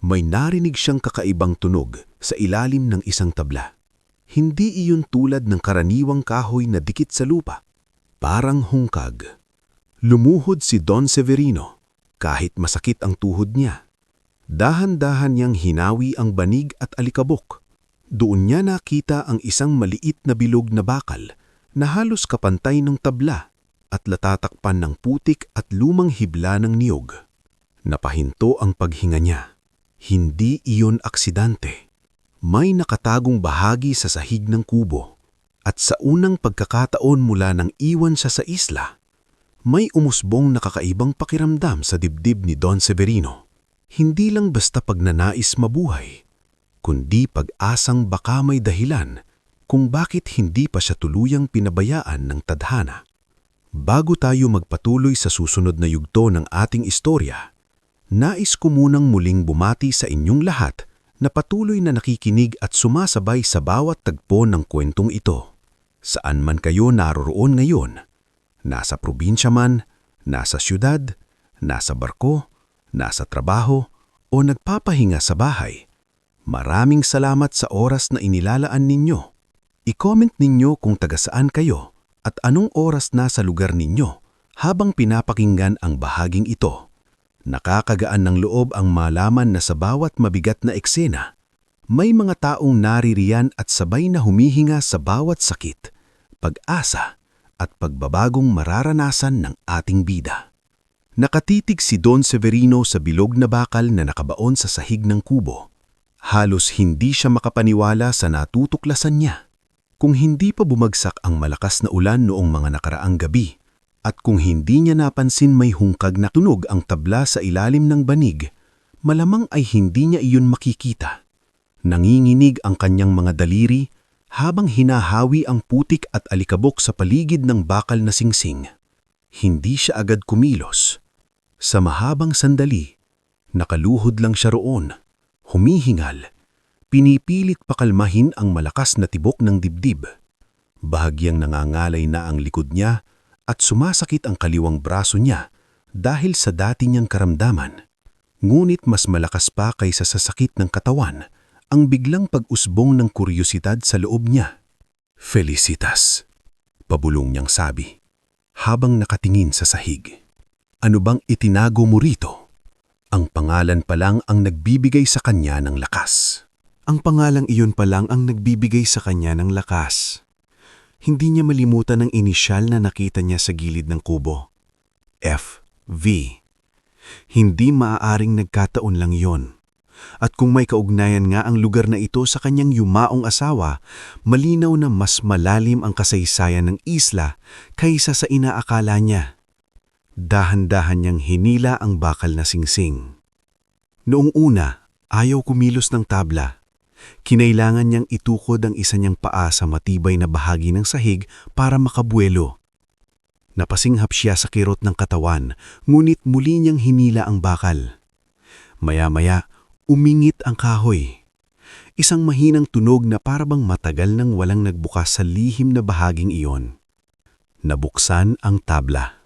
may narinig siyang kakaibang tunog sa ilalim ng isang tabla. Hindi iyon tulad ng karaniwang kahoy na dikit sa lupa. Parang hungkag. Lumuhod si Don Severino kahit masakit ang tuhod niya. Dahan-dahan niyang hinawi ang banig at alikabok. Doon niya nakita ang isang maliit na bilog na bakal na halos kapantay ng tabla at latatakpan ng putik at lumang hibla ng niyog. Napahinto ang paghinga niya. Hindi iyon aksidente. May nakatagong bahagi sa sahig ng kubo at sa unang pagkakataon mula nang iwan siya sa isla, may umusbong na kakaibang pakiramdam sa dibdib ni Don Severino. Hindi lang basta pagnanais mabuhay, kundi pag-asang baka may dahilan kung bakit hindi pa siya tuluyang pinabayaan ng tadhana. Bago tayo magpatuloy sa susunod na yugto ng ating istorya, nais ko munang muling bumati sa inyong lahat na patuloy na nakikinig at sumasabay sa bawat tagpo ng kwentong ito. Saan man kayo naroroon ngayon, nasa probinsya man, nasa syudad, nasa barko, nasa trabaho, o nagpapahinga sa bahay, maraming salamat sa oras na inilalaan ninyo. I-comment ninyo kung taga-saan kayo at anong oras nasa lugar ninyo habang pinapakinggan ang bahaging ito. Nakakagaan ng loob ang malaman na sa bawat mabigat na eksena, may mga taong naririyan at sabay na humihinga sa bawat sakit, pag-asa at pagbabagong mararanasan ng ating bida. Nakatitig si Don Severino sa bilog na bakal na nakabaon sa sahig ng kubo. Halos hindi siya makapaniwala sa natutuklasan niya. Kung hindi pa bumagsak ang malakas na ulan noong mga nakaraang gabi, at kung hindi niya napansin may hungkag na tunog ang tabla sa ilalim ng banig, malamang ay hindi niya iyon makikita. Nanginginig ang kanyang mga daliri habang hinahawi ang putik at alikabok sa paligid ng bakal na singsing. Hindi siya agad kumilos. Sa mahabang sandali, nakaluhod lang siya roon, humihingal, pinipilit pakalmahin ang malakas na tibok ng dibdib. Bahagyang nangangalay na ang likod niya at sumasakit ang kaliwang braso niya dahil sa dati niyang karamdaman. Ngunit mas malakas pa kaysa sa sakit ng katawan ang biglang pag-usbong ng kuryosidad sa loob niya. "Felicitas," pabulong niyang sabi, habang nakatingin sa sahig. "Ano bang itinago mo rito?" Ang pangalan pa lang ang nagbibigay sa kanya ng lakas. Ang pangalang iyon pa lang ang nagbibigay sa kanya ng lakas. Hindi niya malimutan ang inisyal na nakita niya sa gilid ng kubo. FV. Hindi maaaring nagkataon lang yon. At kung may kaugnayan nga ang lugar na ito sa kanyang yumaong asawa, malinaw na mas malalim ang kasaysayan ng isla kaysa sa inaakala niya. Dahan-dahan niyang hinila ang bakal na singsing. Noong una, ayaw kumilos ng tabla. Kinailangan niyang itukod ang isa niyang paa sa matibay na bahagi ng sahig para makabuelo. Napasinghap siya sa kirot ng katawan, ngunit muli niyang hinila ang bakal. Maya-maya, umingit ang kahoy. Isang mahinang tunog na parabang matagal nang walang nagbukas sa lihim na bahaging iyon. Nabuksan ang tabla.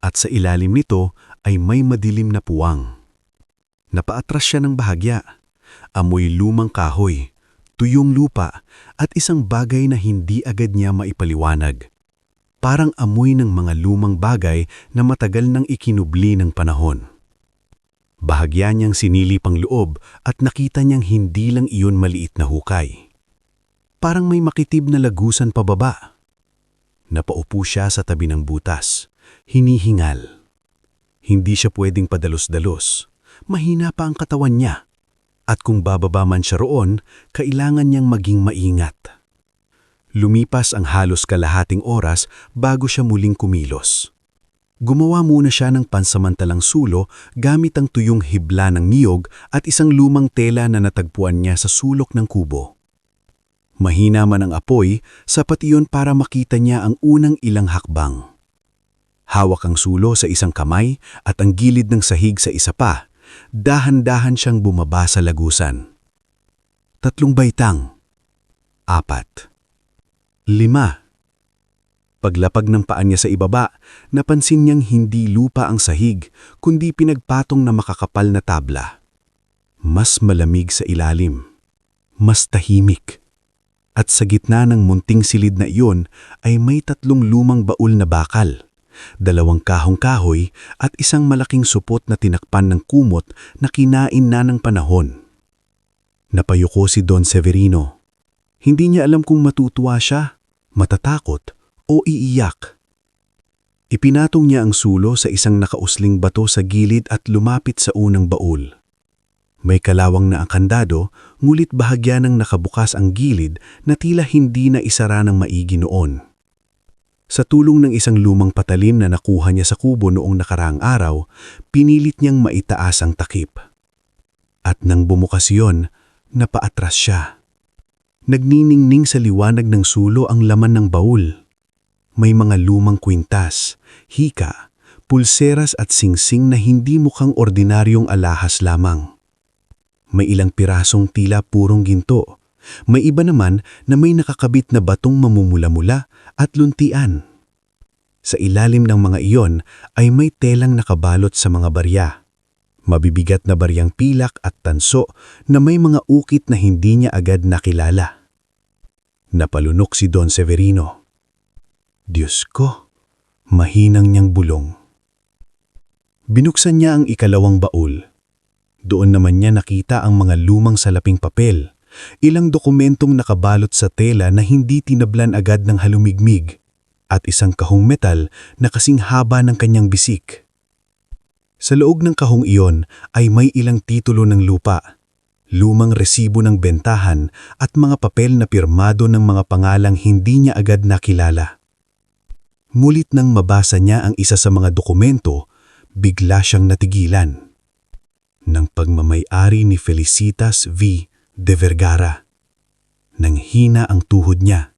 At sa ilalim nito ay may madilim na puwang. Napaatras siya ng bahagya. Amoy lumang kahoy, tuyong lupa at isang bagay na hindi agad niya maipaliwanag. Parang amoy ng mga lumang bagay na matagal nang ikinubli ng panahon. Bahagya niyang sinilip ang loob at nakita niyang hindi lang iyon maliit na hukay. Parang may makitib na lagusan pababa. Napaupo siya sa tabi ng butas, hinihingal. Hindi siya pwedeng padalos-dalos, mahina pa ang katawan niya. At kung bababa man siya roon, kailangan niyang maging maingat. Lumipas ang halos kalahating oras bago siya muling kumilos. Gumawa muna siya ng pansamantalang sulo gamit ang tuyong hibla ng niyog at isang lumang tela na natagpuan niya sa sulok ng kubo. Mahina man ang apoy, sapat iyon para makita niya ang unang ilang hakbang. Hawak ang sulo sa isang kamay at ang gilid ng sahig sa isa pa, dahan-dahan siyang bumaba sa lagusan. 3 baitang. 4. 5. Paglapag ng paa niya sa ibaba, napansin niyang hindi lupa ang sahig, kundi pinagpatong na makakapal na tabla. Mas malamig sa ilalim, mas tahimik. At sa gitna ng munting silid na iyon ay may 3 lumang baul na bakal, 2 kahong kahoy at isang malaking supot na tinakpan ng kumot na kinain na ng panahon. Napayuko si Don Severino. Hindi niya alam kung matutuwa siya, matatakot, o iiyak. Ipinatong niya ang sulo sa isang nakausling bato sa gilid at lumapit sa unang baul. May kalawang na ang kandado, ngulit bahagya ng nakabukas ang gilid na tila hindi na isara ng maigi noon. Sa tulong ng isang lumang patalim na nakuha niya sa kubo noong nakaraang araw, pinilit niyang maitaas ang takip. At nang bumukas iyon, napaatras siya. Nagniningning sa liwanag ng sulo ang laman ng baul. May mga lumang kwintas, hika, pulseras at singsing na hindi mukhang ordinaryong alahas lamang. May ilang pirasong tila purong ginto. May iba naman na may nakakabit na batong mamumula-mula at luntian. Sa ilalim ng mga iyon ay may telang nakabalot sa mga barya. Mabibigat na baryang pilak at tanso na may mga ukit na hindi niya agad nakilala. Napalunok si Don Severino. Diyos ko, mahinang niyang bulong. Binuksan niya ang ikalawang baul. Doon naman niya nakita ang mga lumang salaping papel, ilang dokumentong nakabalot sa tela na hindi tinablan agad ng halumigmig, at isang kahong metal na kasing haba ng kanyang bisik. Sa loob ng kahong iyon ay may ilang titulo ng lupa, lumang resibo ng bentahan at mga papel na pirmado ng mga pangalang hindi niya agad nakilala. Mulit nang mabasa niya ang isa sa mga dokumento, bigla siyang natigilan. Ng pagmamay-ari ni Felicitas V. de Vergara. Nang hina ang tuhod niya.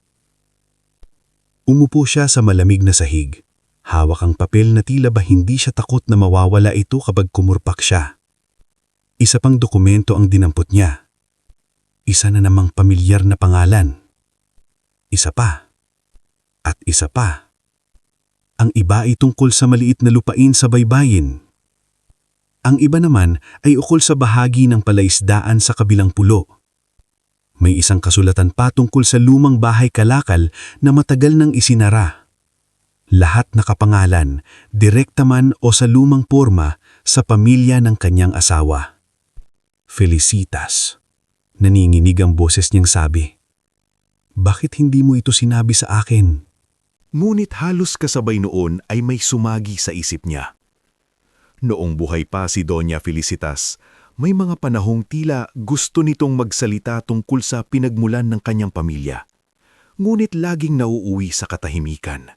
Umupo siya sa malamig na sahig. Hawak ang papel na tila ba hindi siya takot na mawawala ito kapag kumurpak siya. Isa pang dokumento ang dinampot niya. Isa na namang pamilyar na pangalan. Isa pa. At isa pa. Ang iba ay tungkol sa maliit na lupain sa baybayin. Ang iba naman ay ukol sa bahagi ng palaisdaan sa kabilang pulo. May isang kasulatan pa tungkol sa lumang bahay kalakal na matagal nang isinara. Lahat nakapangalan, direkta man o sa lumang porma, sa pamilya ng kanyang asawa. Felicitas. Naninginig ang boses niyang sabi. Bakit hindi mo ito sinabi sa akin? Ngunit halos kasabay noon ay may sumagi sa isip niya. Noong buhay pa si Doña Felicitas, may mga panahong tila gusto nitong magsalita tungkol sa pinagmulan ng kanyang pamilya. Ngunit laging nauuwi sa katahimikan.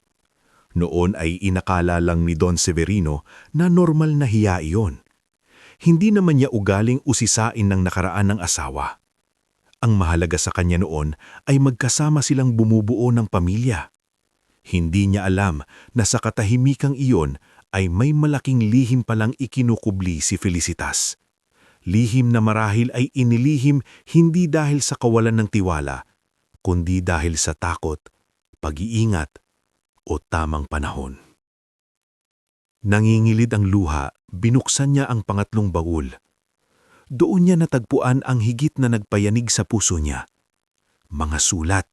Noon ay inakala lang ni Don Severino na normal na hiya iyon. Hindi naman niya ugaling usisain ng nakaraan ng asawa. Ang mahalaga sa kanya noon ay magkasama silang bumubuo ng pamilya. Hindi niya alam na sa katahimikang iyon ay may malaking lihim palang ikinukubli si Felicitas. Lihim na marahil ay inilihim hindi dahil sa kawalan ng tiwala, kundi dahil sa takot, pag-iingat o tamang panahon. Nangingilid ang luha, binuksan niya ang pangatlong baul. Doon niya natagpuan ang higit na nagpayanig sa puso niya. Mga sulat.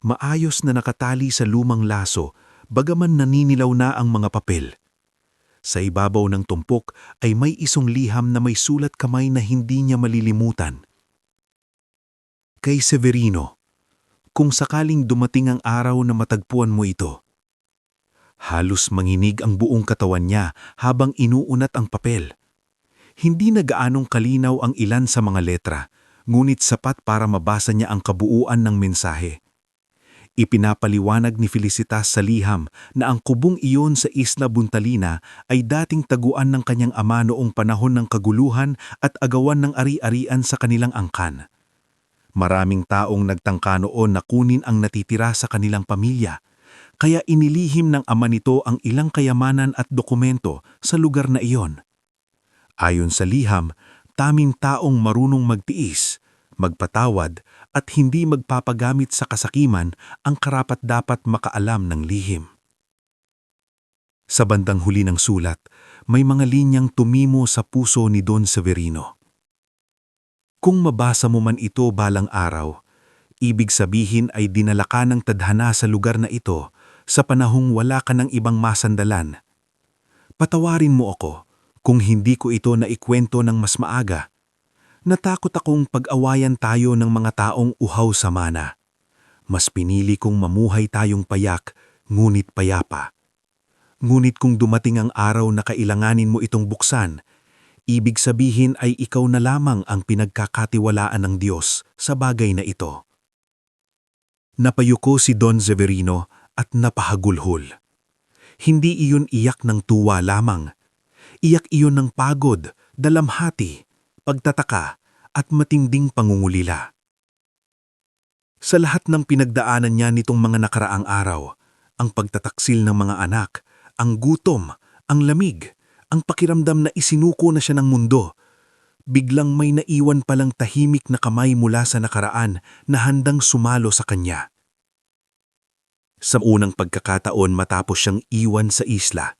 Maayos na nakatali sa lumang laso, bagaman naninilaw na ang mga papel. Sa ibabaw ng tumpok ay may isang liham na may sulat kamay na hindi niya malilimutan. Kay Severino, kung sakaling dumating ang araw na matagpuan mo ito. Halos manginig ang buong katawan niya habang inuunat ang papel. Hindi na gaanong kalinaw ang ilan sa mga letra, ngunit sapat para mabasa niya ang kabuuan ng mensahe. Ipinapaliwanag ni Felicitas sa liham na ang kubong iyon sa Isla Buntalina ay dating taguan ng kanyang ama noong panahon ng kaguluhan at agawan ng ari-arian sa kanilang angkan. Maraming taong nagtangka noon na kunin ang natitira sa kanilang pamilya, kaya inilihim ng ama nito ang ilang kayamanan at dokumento sa lugar na iyon. Ayon sa liham, taming taong marunong magtiis, magpatawad at hindi magpapagamit sa kasakiman ang karapat-dapat makaalam ng lihim. Sa bandang huli ng sulat, may mga linyang tumimo sa puso ni Don Severino. Kung mabasa mo man ito balang araw, ibig sabihin ay dinala ka ng tadhana sa lugar na ito sa panahong wala ka ng ibang masandalan. Patawarin mo ako kung hindi ko ito naikwento ng mas maaga. Natakot akong pag-awayan tayo ng mga taong uhaw sa mana. Mas pinili kong mamuhay tayong payak, ngunit payapa. Ngunit kung dumating ang araw na kailanganin mo itong buksan, ibig sabihin ay ikaw na lamang ang pinagkakatiwalaan ng Diyos sa bagay na ito. Napayuko si Don Severino at napahagulhol. Hindi iyon iyak ng tuwa lamang. Iyak iyon ng pagod, dalamhati, pagtataka at matinding pangungulila. Sa lahat ng pinagdaanan niya nitong mga nakaraang araw, ang pagtataksil ng mga anak, ang gutom, ang lamig, ang pakiramdam na isinuko na siya ng mundo, biglang may naiwan palang tahimik na kamay mula sa nakaraan na handang sumalo sa kanya. Sa unang pagkakataon matapos siyang iwan sa isla,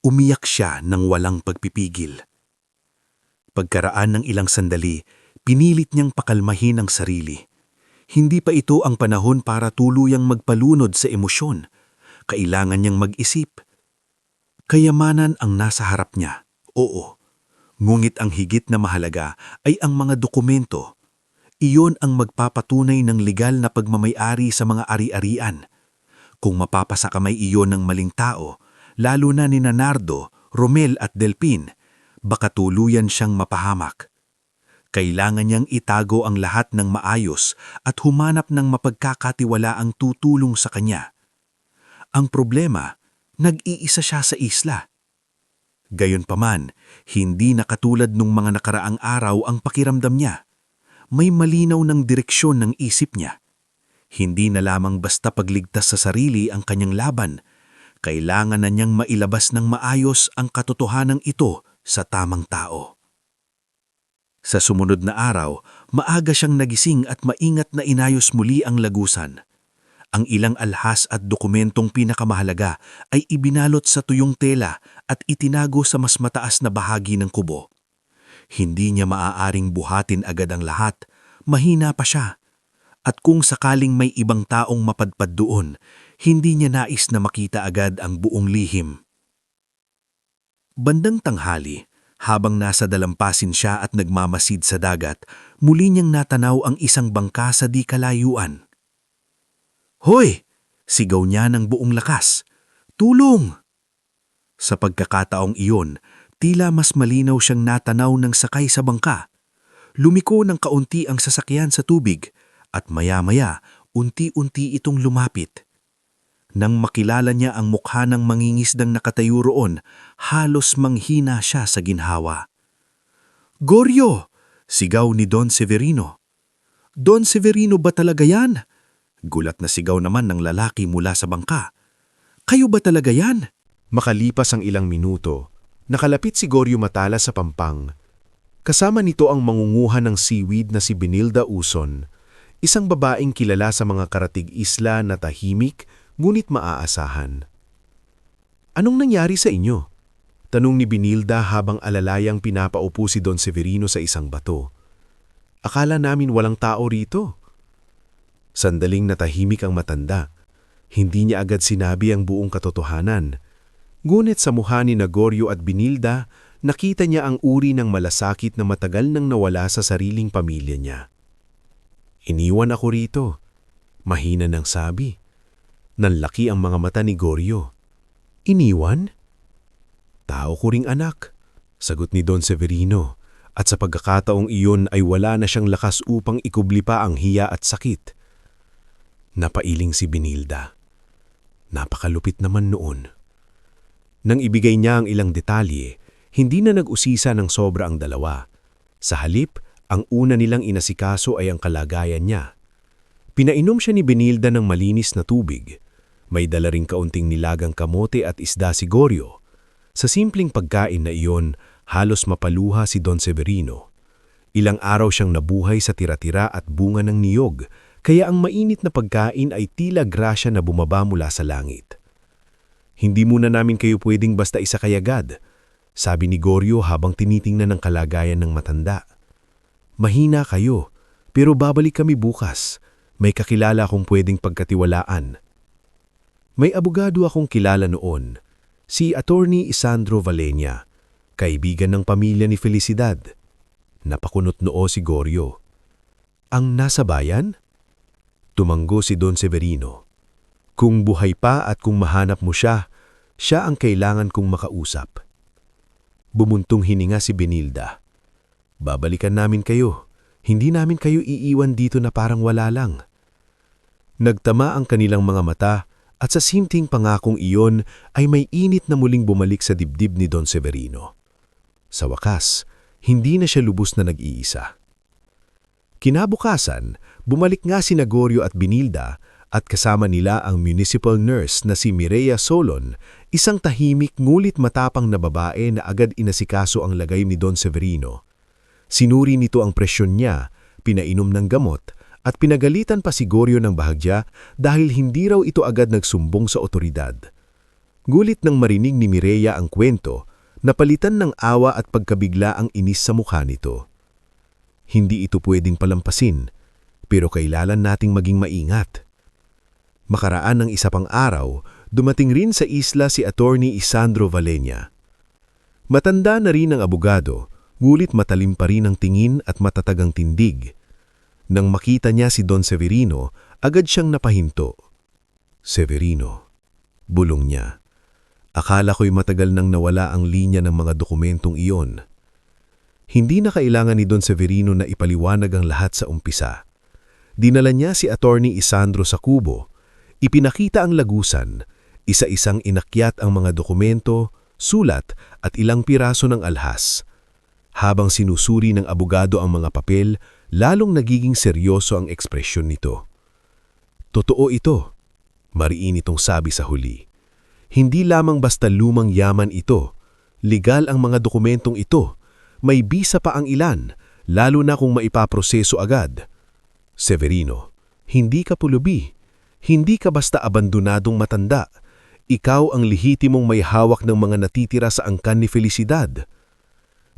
umiyak siya ng walang pagpipigil. Pagkaraan ng ilang sandali, pinilit niyang pakalmahin ang sarili. Hindi pa ito ang panahon para tuluyang magpalunod sa emosyon. Kailangan niyang mag-isip. Kayamanan ang nasa harap niya, oo. Ngunit ang higit na mahalaga ay ang mga dokumento. Iyon ang magpapatunay ng legal na pagmamayari sa mga ari-arian. Kung mapapasakamay iyon ng maling tao, lalo na ni Nardo, Romel at Delpin, baka tuluyan siyang mapahamak. Kailangan niyang itago ang lahat ng maayos at humanap ng mapagkakatiwalaang tutulong sa kanya. Ang problema, nag-iisa siya sa isla. Gayunpaman, hindi na katulad nung mga nakaraang araw ang pakiramdam niya. May malinaw ng direksyon ng isip niya. Hindi na lamang basta pagligtas sa sarili ang kanyang laban. Kailangan na niyang mailabas ng maayos ang katotohanan ito sa tamang tao. Sa sumunod na araw, maaga siyang nagising at maingat na inayos muli ang lagusan. Ang ilang alhas at dokumentong pinakamahalaga ay ibinalot sa tuyong tela at itinago sa mas mataas na bahagi ng kubo. Hindi niya maaaring buhatin agad ang lahat, mahina pa siya. At kung sakaling may ibang taong mapadpad doon, hindi niya nais na makita agad ang buong lihim. Bandang tanghali, habang nasa dalampasin siya at nagmamasid sa dagat, muli niyang natanaw ang isang bangka sa di kalayuan. "Hoy!" sigaw niya ng buong lakas. "Tulong!" Sa pagkakataong iyon, tila mas malinaw siyang natanaw ng sakay sa bangka. Lumiko ng kaunti ang sasakyan sa tubig at maya-maya unti-unti itong lumapit. Nang makilala niya ang mukha ng mangingisdang nakatayo roon, halos manghina siya sa ginhawa. "Goryo!" sigaw ni Don Severino. "Don Severino ba talaga yan?" Gulat na sigaw naman ng lalaki mula sa bangka. "Kayo ba talaga yan?" Makalipas ang ilang minuto, nakalapit si Goryo Matala sa pampang. Kasama nito ang mangunguha ng seaweed na si Benilda Uson, isang babaeng kilala sa mga karatig isla na tahimik ngunit maaasahan. "Anong nangyari sa inyo?" tanong ni Benilda habang alalayang pinapaupo si Don Severino sa isang bato. "Akala namin walang tao rito." Sandaling natahimik ang matanda. Hindi niya agad sinabi ang buong katotohanan. Ngunit sa mukha ni Goryo at Benilda, nakita niya ang uri ng malasakit na matagal nang nawala sa sariling pamilya niya. "Iniwan ako rito," mahina nang sabi. Nanlaki ang mga mata ni Goryo. "Iniwan?" "Tao ko ring anak," sagot ni Don Severino, at sa pagkakataong iyon ay wala na siyang lakas upang ikubli pa ang hiya at sakit. Napailing si Benilda. Napakalupit naman noon. Nang ibigay niya ang ilang detalye, hindi na nag-usisa ng sobra ang dalawa. Sa halip, ang una nilang inasikaso ay ang kalagayan niya. Pinainom siya ni Benilda ng malinis na tubig. May dala ring kaunting nilagang kamote at isda si Goryo. Sa simpleng pagkain na iyon, halos mapaluha si Don Severino. Ilang araw siyang nabuhay sa tira-tira at bunga ng niyog, kaya ang mainit na pagkain ay tila grasya na bumaba mula sa langit. "Hindi muna namin kayo pwedeng basta isakay agad," sabi ni Goryo habang tinitingnan ang kalagayan ng matanda. "Mahina kayo, pero babalik kami bukas. May kakilala akong pwedeng pagkatiwalaan." May abogado akong kilala noon, si Attorney Isandro Valleña, kaibigan ng pamilya ni Felicidad. Napakunot noo si Goryo. "Ang nasa bayan?" Tumanggo si Don Severino. "Kung buhay pa at kung mahanap mo siya, siya ang kailangan kong makausap." Bumuntong hininga si Benilda. "Babalikan namin kayo. Hindi namin kayo iiwan dito na parang wala lang." Nagtama ang kanilang mga mata at sa simpleng pangakong iyon ay may init na muling bumalik sa dibdib ni Don Severino. Sa wakas, hindi na siya lubos na nag-iisa. Kinabukasan, bumalik nga sina Goryo at Benilda at kasama nila ang municipal nurse na si Mireya Solon, isang tahimik ngulit matapang na babae na agad inasikaso ang lagay ni Don Severino. Sinuri nito ang presyon niya, pinainom ng gamot, at pinagalitan pa si Goryo ng bahagya dahil hindi raw ito agad nagsumbong sa otoridad. Gulit nang marinig ni Mireya ang kwento, napalitan ng awa at pagkabigla ang inis sa mukha nito. "Hindi ito pwedeng palampasin, pero kailangan nating maging maingat." Makaraan ng isa pang araw, dumating rin sa isla si Attorney Isandro Valleña. Matanda na rin ang abogado, ngulit matalim pa rin ang tingin at matatag ang tindig. Nang makita niya si Don Severino, agad siyang napahinto. "Severino," bulong niya. "Akala ko'y matagal nang nawala ang linya ng mga dokumentong iyon." Hindi na kailangan ni Don Severino na ipaliwanag ang lahat sa umpisa. Dinala niya si Attorney Isandro sa kubo, ipinakita ang lagusan, isa-isang inakyat ang mga dokumento, sulat at ilang piraso ng alhas. Habang sinusuri ng abogado ang mga papel, lalong nagiging seryoso ang ekspresyon nito. "Totoo ito," mariin itong sabi sa huli. "Hindi lamang basta lumang yaman ito. Legal ang mga dokumentong ito. May bisa pa ang ilan, lalo na kung maipaproseso agad." "Severino, hindi ka pulubi. Hindi ka basta abandonadong matanda. Ikaw ang lehitimong may hawak ng mga natitira sa angkan ni Felicidad."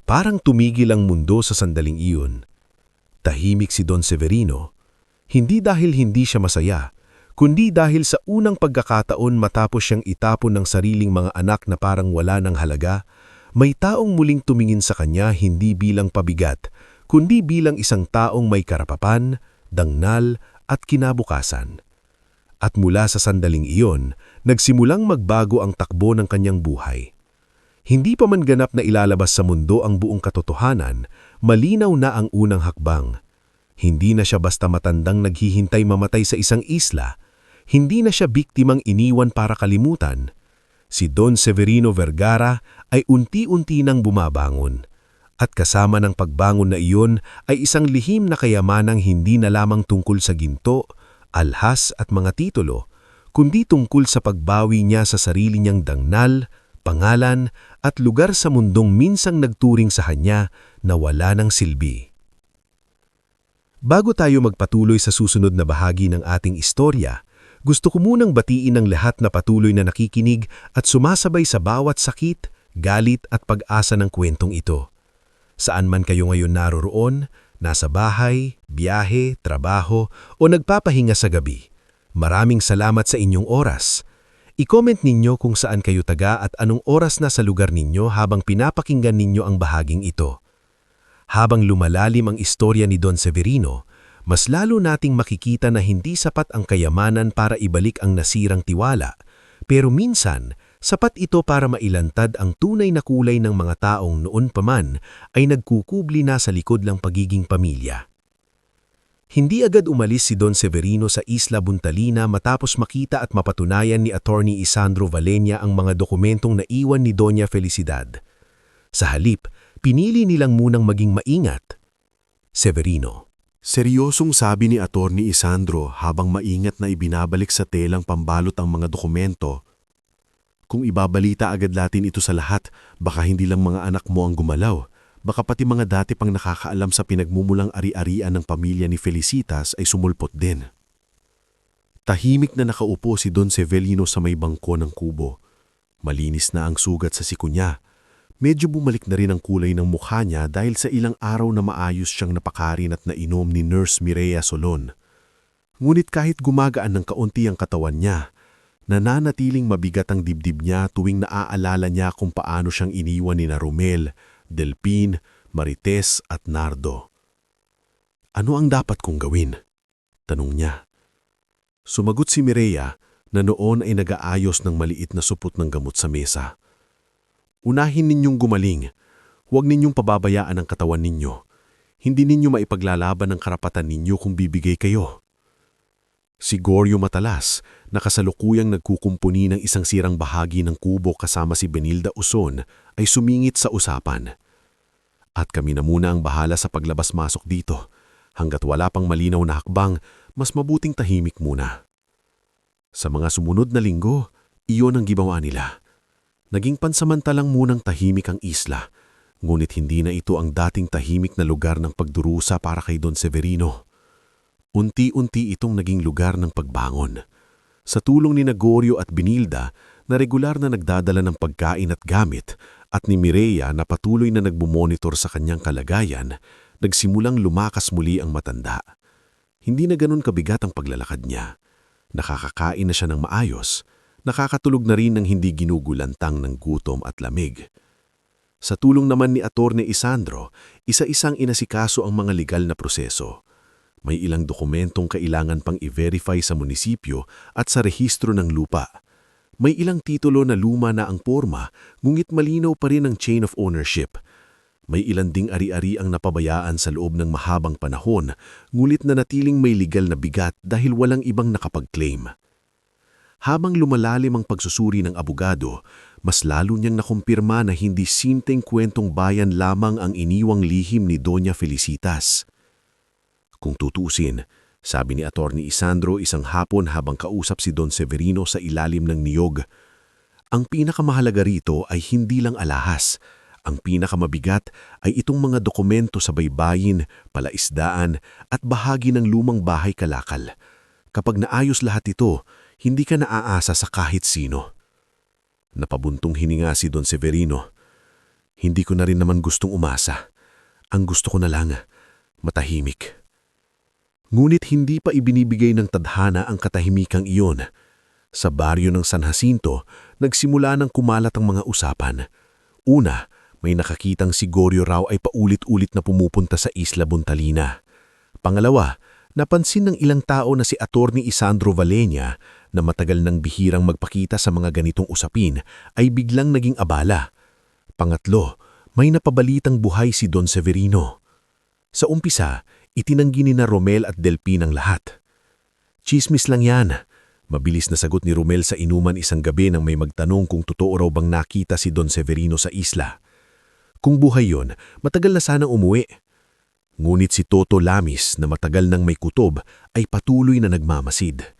Parang tumigil ang mundo sa sandaling iyon. Tahimik si Don Severino, hindi dahil hindi siya masaya, kundi dahil sa unang pagkakataon matapos siyang itapon ng sariling mga anak na parang wala ng halaga, may taong muling tumingin sa kanya hindi bilang pabigat, kundi bilang isang taong may karapapan, dangnal at kinabukasan. At mula sa sandaling iyon, nagsimulang magbago ang takbo ng kanyang buhay. Hindi pa man ganap na ilalabas sa mundo ang buong katotohanan, malinaw na ang unang hakbang. Hindi na siya basta matandang naghihintay mamatay sa isang isla. Hindi na siya biktimang iniwan para kalimutan. Si Don Severino Vergara ay unti-unti nang bumabangon. At kasama ng pagbangon na iyon ay isang lihim na kayamanang hindi na lamang tungkol sa ginto, alhas at mga titulo, kundi tungkol sa pagbawi niya sa sarili niyang dangnal, pangalan at lugar sa mundong minsang nagturing sa kanya na wala ng silbi. Bago tayo magpatuloy sa susunod na bahagi ng ating istorya, gusto ko munang batiin ang lahat na patuloy na nakikinig at sumasabay sa bawat sakit, galit at pag-asa ng kwentong ito. Saan man kayo ngayon naroroon, nasa bahay, biyahe, trabaho o nagpapahinga sa gabi, maraming salamat sa inyong oras. I-comment ninyo kung saan kayo taga at anong oras na sa lugar ninyo habang pinapakinggan ninyo ang bahaging ito. Habang lumalalim ang istorya ni Don Severino, mas lalo nating makikita na hindi sapat ang kayamanan para ibalik ang nasirang tiwala, pero minsan, sapat ito para mailantad ang tunay na kulay ng mga taong noon pa man ay nagkukubli na sa likod ng pagiging pamilya. Hindi agad umalis si Don Severino sa Isla Buntalina matapos makita at mapatunayan ni Attorney Isandro Valleña ang mga dokumentong naiwan ni Doña Felicidad. Sa halip, pinili nilang munang maging maingat. Severino. Seryosong sabi ni Attorney Isandro habang maingat na ibinabalik sa telang pambalot ang mga dokumento. Kung ibabalita agad natin ito sa lahat, baka hindi lang mga anak mo ang gumalaw. Baka pati mga dati pang nakakaalam sa pinagmumulang ari-arian ng pamilya ni Felicitas ay sumulpot din. Tahimik na nakaupo si Don Severino sa may bangko ng kubo. Malinis na ang sugat sa siku niya. Medyo bumalik na rin ang kulay ng mukha niya dahil sa ilang araw na maayos siyang napakarin at nainom ni Nurse Mireya Solon. Ngunit kahit gumagaan ng kaunti ang katawan niya, nananatiling mabigat ang dibdib niya tuwing naaalala niya kung paano siyang iniwan ni Romel, Delpin, Marites at Nardo. Ano ang dapat kong gawin? Tanong niya. Sumagot si Mireya na noon ay nag-aayos ng maliit na supot ng gamot sa mesa. Unahin ninyong gumaling. Huwag ninyong pababayaan ang katawan ninyo. Hindi ninyo maipaglalaban ang karapatan ninyo kung bibigay kayo. Si Goryo Matalas, nakasalukuyang nagkukumpuni ng isang sirang bahagi ng kubo kasama si Benilda Uson, ay sumingit sa usapan. At kami na muna ang bahala sa paglabas-masok dito. Hanggat wala pang malinaw na hakbang, mas mabuting tahimik muna. Sa mga sumunod na linggo, iyon ang ginawa nila. Naging pansamantalang munang tahimik ang isla, ngunit hindi na ito ang dating tahimik na lugar ng pagdurusa para kay Don Severino. Unti-unti itong naging lugar ng pagbangon. Sa tulong ni Goryo at Benilda na regular na nagdadala ng pagkain at gamit at ni Mireya na patuloy na nagbumonitor sa kanyang kalagayan, nagsimulang lumakas muli ang matanda. Hindi na ganun kabigat ang paglalakad niya. Nakakakain na siya ng maayos, nakakatulog na rin ng hindi ginugulantang ng gutom at lamig. Sa tulong naman ni Attorney Isandro, isa-isang inasikaso ang mga legal na proseso. May ilang dokumentong kailangan pang i-verify sa munisipyo at sa rehistro ng lupa. May ilang titulo na luma na ang porma, ngunit malinaw pa rin ang chain of ownership. May ilan ding ari-ari ang napabayaan sa loob ng mahabang panahon, ngunit nanatiling may legal na bigat dahil walang ibang nakapag-claim. Habang lumalalim ang pagsusuri ng abogado, mas lalo niyang nakumpirma na hindi simpleng kwentong bayan lamang ang iniwang lihim ni Doña Felicitas. Kung tutusin, sabi ni Attorney Isandro isang hapon habang kausap si Don Severino sa ilalim ng niyog, ang pinakamahalaga rito ay hindi lang alahas. Ang pinakamabigat ay itong mga dokumento sa baybayin, palaisdaan at bahagi ng lumang bahay kalakal. Kapag naayos lahat ito, hindi ka naaasa sa kahit sino. Napabuntong hininga si Don Severino. Hindi ko na rin naman gustong umasa. Ang gusto ko na lang, matahimik. Ngunit hindi pa ibinibigay ng tadhana ang katahimikang iyon. Sa baryo ng San Jacinto, nagsimula ng kumalat ang mga usapan. Una, may nakakitang si Goryo raw ay paulit-ulit na pumupunta sa Isla Buntalina. Pangalawa, napansin ng ilang tao na si Attorney Isandro Valleña na matagal nang bihirang magpakita sa mga ganitong usapin ay biglang naging abala. Pangatlo, may napabalitang buhay si Don Severino. Sa umpisa, itinanggi ni Romel at Delpin ang lahat. Chismis lang yan. Mabilis na sagot ni Romel sa inuman isang gabi nang may magtanong kung totoo raw bang nakita si Don Severino sa isla. Kung buhay yon, matagal na sanang umuwi. Ngunit si Toto Lamis na matagal nang may kutob ay patuloy na nagmamasid.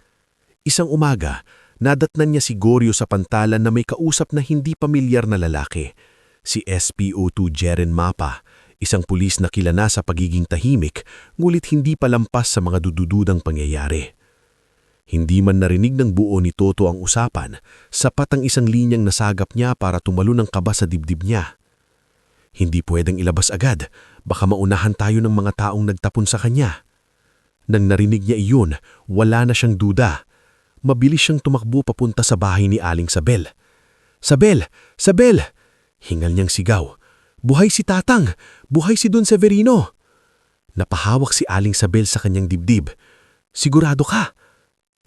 Isang umaga, nadatnan niya si Goryo sa pantalan na may kausap na hindi pamilyar na lalaki, si SPO2 Jeren Mapa, isang pulis na kilala sa pagiging tahimik ngulit hindi palampas sa mga dudududang pangyayari. Hindi man narinig ng buo ni Toto ang usapan, sapat ang isang linyang nasagap niya para tumalo ng kaba sa dibdib niya. Hindi pwedeng ilabas agad, baka maunahan tayo ng mga taong nagtapon sa kanya. Nang narinig niya iyon, wala na siyang duda. Mabilis siyang tumakbo papunta sa bahay ni Aling Sabel. "Sabel! Sabel!" Hingal niyang sigaw. "Buhay si Tatang! Buhay si Don Severino!" Napahawak si Aling Sabel sa kanyang dibdib. "Sigurado ka?"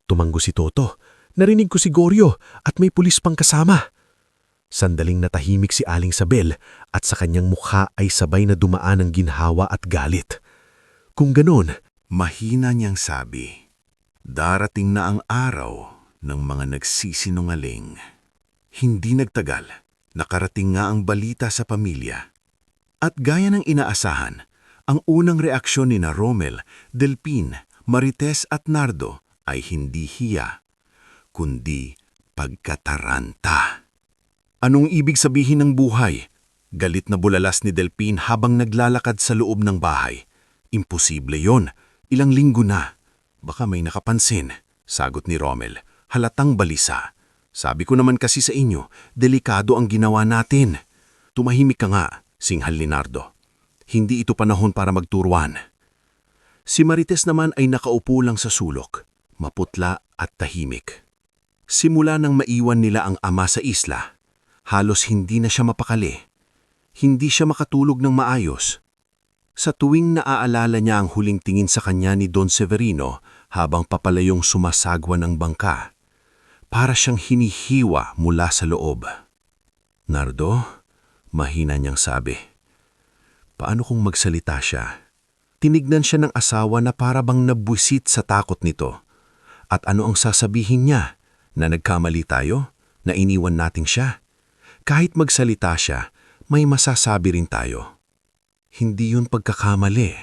Tumanggo si Toto. "Narinig ko si Goryo at may pulis pang kasama." Sandaling natahimik si Aling Sabel at sa kanyang mukha ay sabay na dumaan ang ginhawa at galit. "Kung ganon, Mahina niyang sabi, darating na ang araw ng mga nagsisinungaling. Hindi nagtagal, nakarating nga ang balita sa pamilya. At gaya ng inaasahan, ang unang reaksyon ni na Romel, Delpin, Marites at Nardo ay hindi hiya, kundi pagkataranta. Anong ibig sabihin ng buhay? Galit na bulalas ni Delpin habang naglalakad sa loob ng bahay. Imposible yon. Ilang linggo na. Baka may nakapansin, sagot ni Romel. Halatang balisa. Sabi ko naman kasi sa inyo, delikado ang ginawa natin. Tumahimik ka nga, singhal ni Nardo. Hindi ito panahon para magturuan. Si Marites naman ay nakaupo lang sa sulok, maputla at tahimik. Simula nang maiwan nila ang ama sa isla, halos hindi na siya mapakali. Hindi siya makatulog ng maayos. Sa tuwing naaalala niya ang huling tingin sa kanya ni Don Severino habang papalayong sumasagwa ng bangka, para siyang hinihiwa mula sa loob. Nardo, mahina niyang sabi. Paano kung magsalita siya? Tinignan siya ng asawa na para bang nabwisit sa takot nito. At ano ang sasabihin niya? Na nagkamali tayo? Na iniwan nating siya? Kahit magsalita siya, may masasabi rin tayo. Hindi yun pagkakamali.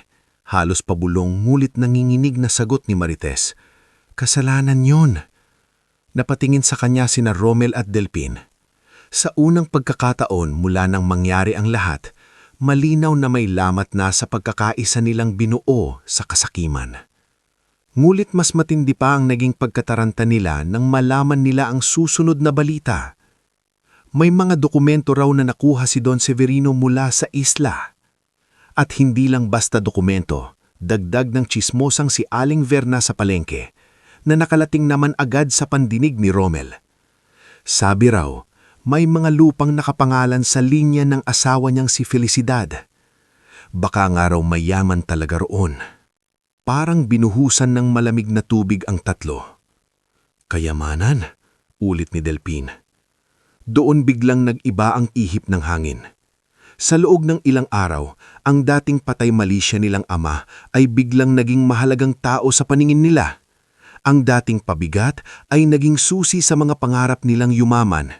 Halos pabulong ngulit nanginginig na sagot ni Marites. Kasalanan yun. Napatingin sa kanya sina Romel at Delpin. Sa unang pagkakataon mula nang mangyari ang lahat, malinaw na may lamat na sa pagkakaisa nilang binuo sa kasakiman. Ngulit mas matindi pa ang naging pagkataranta nila nang malaman nila ang susunod na balita. May mga dokumento raw na nakuha si Don Severino mula sa isla. At hindi lang basta dokumento, dagdag ng tsismosang si Aling Verna sa palengke, na nakalating naman agad sa pandinig ni Romel. Sabi raw, may mga lupang nakapangalan sa linya ng asawa niyang si Felicidad. Baka nga raw mayaman talaga roon. Parang binuhusan ng malamig na tubig ang tatlo. Kayamanan, ulit ni Delpin. Doon biglang nag-iba ang ihip ng hangin. Sa loob ng ilang araw, ang dating patay malisya nilang ama ay biglang naging mahalagang tao sa paningin nila. Ang dating pabigat ay naging susi sa mga pangarap nilang yumaman.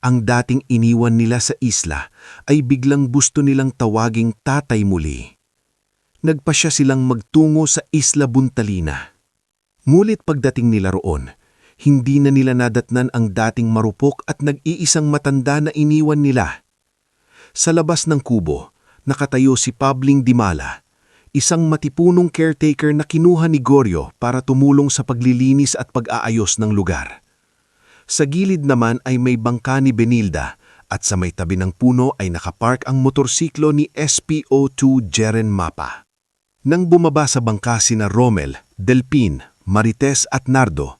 Ang dating iniwan nila sa isla ay biglang gusto nilang tawaging tatay muli. Nagpasya silang magtungo sa Isla Buntalina. Ngulit pagdating nila roon, hindi na nila nadatnan ang dating marupok at nag-iisang matanda na iniwan nila. Sa labas ng kubo, nakatayo si Pabling Dimala, isang matipunong caretaker na kinuha ni Gorio para tumulong sa paglilinis at pag-aayos ng lugar. Sa gilid naman ay may bangka ni Benilda at sa may tabi ng puno ay nakapark ang motorsiklo ni SPO2 Jeren Mapa. Nang bumaba sa bangka sina Romel, Delpin, Marites at Nardo,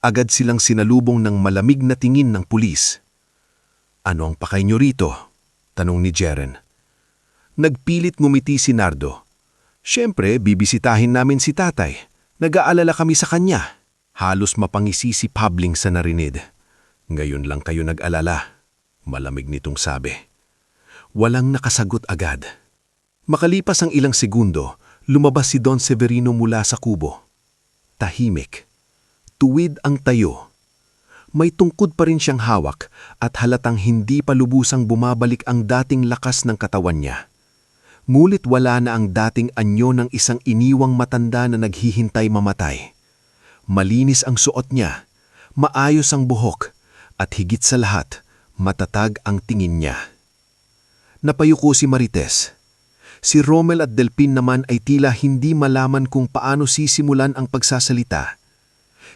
agad silang sinalubong ng malamig na tingin ng pulis. Ano ang pakay niyo rito? Tanong ni Jeren. Nagpilit ngumiti si Nardo. Siyempre, bibisitahin namin si tatay. Nag-aalala kami sa kanya. Halos mapangisi si Pabling sa narinig. Ngayon lang kayo nag-alala. Malamig nitong sabi. Walang nakasagot agad. Makalipas ang ilang segundo, lumabas si Don Severino mula sa kubo. Tahimik. Tuwid ang tayo. May tungkod pa rin siyang hawak at halatang hindi pa lubusang bumabalik ang dating lakas ng katawan niya. Ngulit wala na ang dating anyo ng isang iniwang matanda na naghihintay mamatay. Malinis ang suot niya, maayos ang buhok, at higit sa lahat, matatag ang tingin niya. Napayuko si Marites. Si Romel at Delpin naman ay tila hindi malaman kung paano sisimulan ang pagsasalita.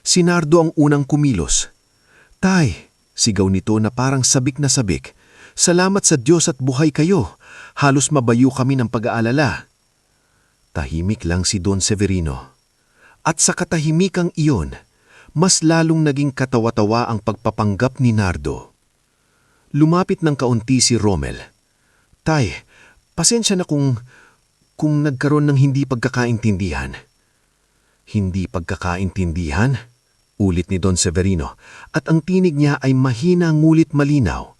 Si Nardo ang unang kumilos. Tay, sigaw nito na parang sabik na sabik. Salamat sa Diyos at buhay kayo. Halos mabayo kami ng pag-aalala. Tahimik lang si Don Severino. At sa katahimikang iyon, mas lalong naging katawa-tawa ang pagpapanggap ni Nardo. Lumapit ng kaunti si Romel. Tay, pasensya na kung nagkaroon ng hindi pagkakaintindihan. Hindi pagkakaintindihan? Ulit ni Don Severino, at ang tinig niya ay mahina ngulit malinaw.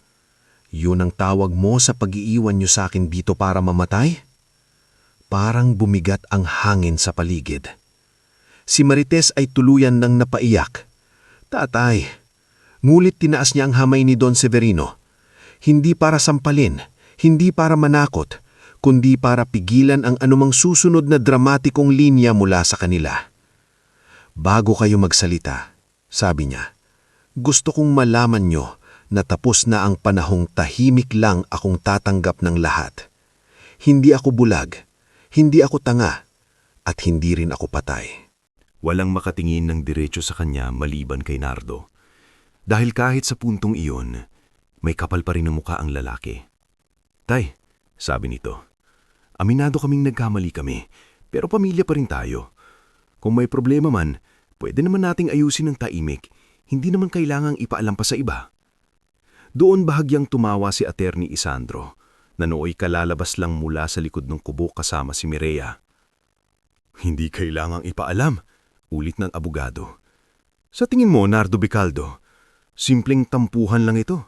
Yun ang tawag mo sa pag-iiwan niyo sa akin dito para mamatay? parang bumigat ang hangin sa paligid. Si Marites ay tuluyan ng napaiyak. Tatay, ngulit tinaas niya ang hamay ni Don Severino. Hindi para sampalin, hindi para manakot, kundi para pigilan ang anumang susunod na dramatikong linya mula sa kanila. Bago kayo magsalita, sabi niya, gusto kong malaman nyo na tapos na ang panahong tahimik lang akong tatanggap ng lahat. Hindi ako bulag, hindi ako tanga, at hindi rin ako patay. Walang makatingin ng diretso sa kanya maliban kay Nardo. Dahil kahit sa puntong iyon, may kapal pa rin ng muka ang lalaki. Tay, sabi nito, aminado kaming nagkamali kami, pero pamilya pa rin tayo. Kung may problema man, pwede naman nating ayusin ng taimik, hindi naman kailangang ipaalam pa sa iba. Doon bahagyang tumawa si Attorney Isandro, na nooy kalalabas lang mula sa likod ng kubo kasama si Mireya. Hindi kailangang ipaalam, ulit ng abogado. Sa tingin mo, Nardo Bicaldo, simpleng tampuhan lang ito.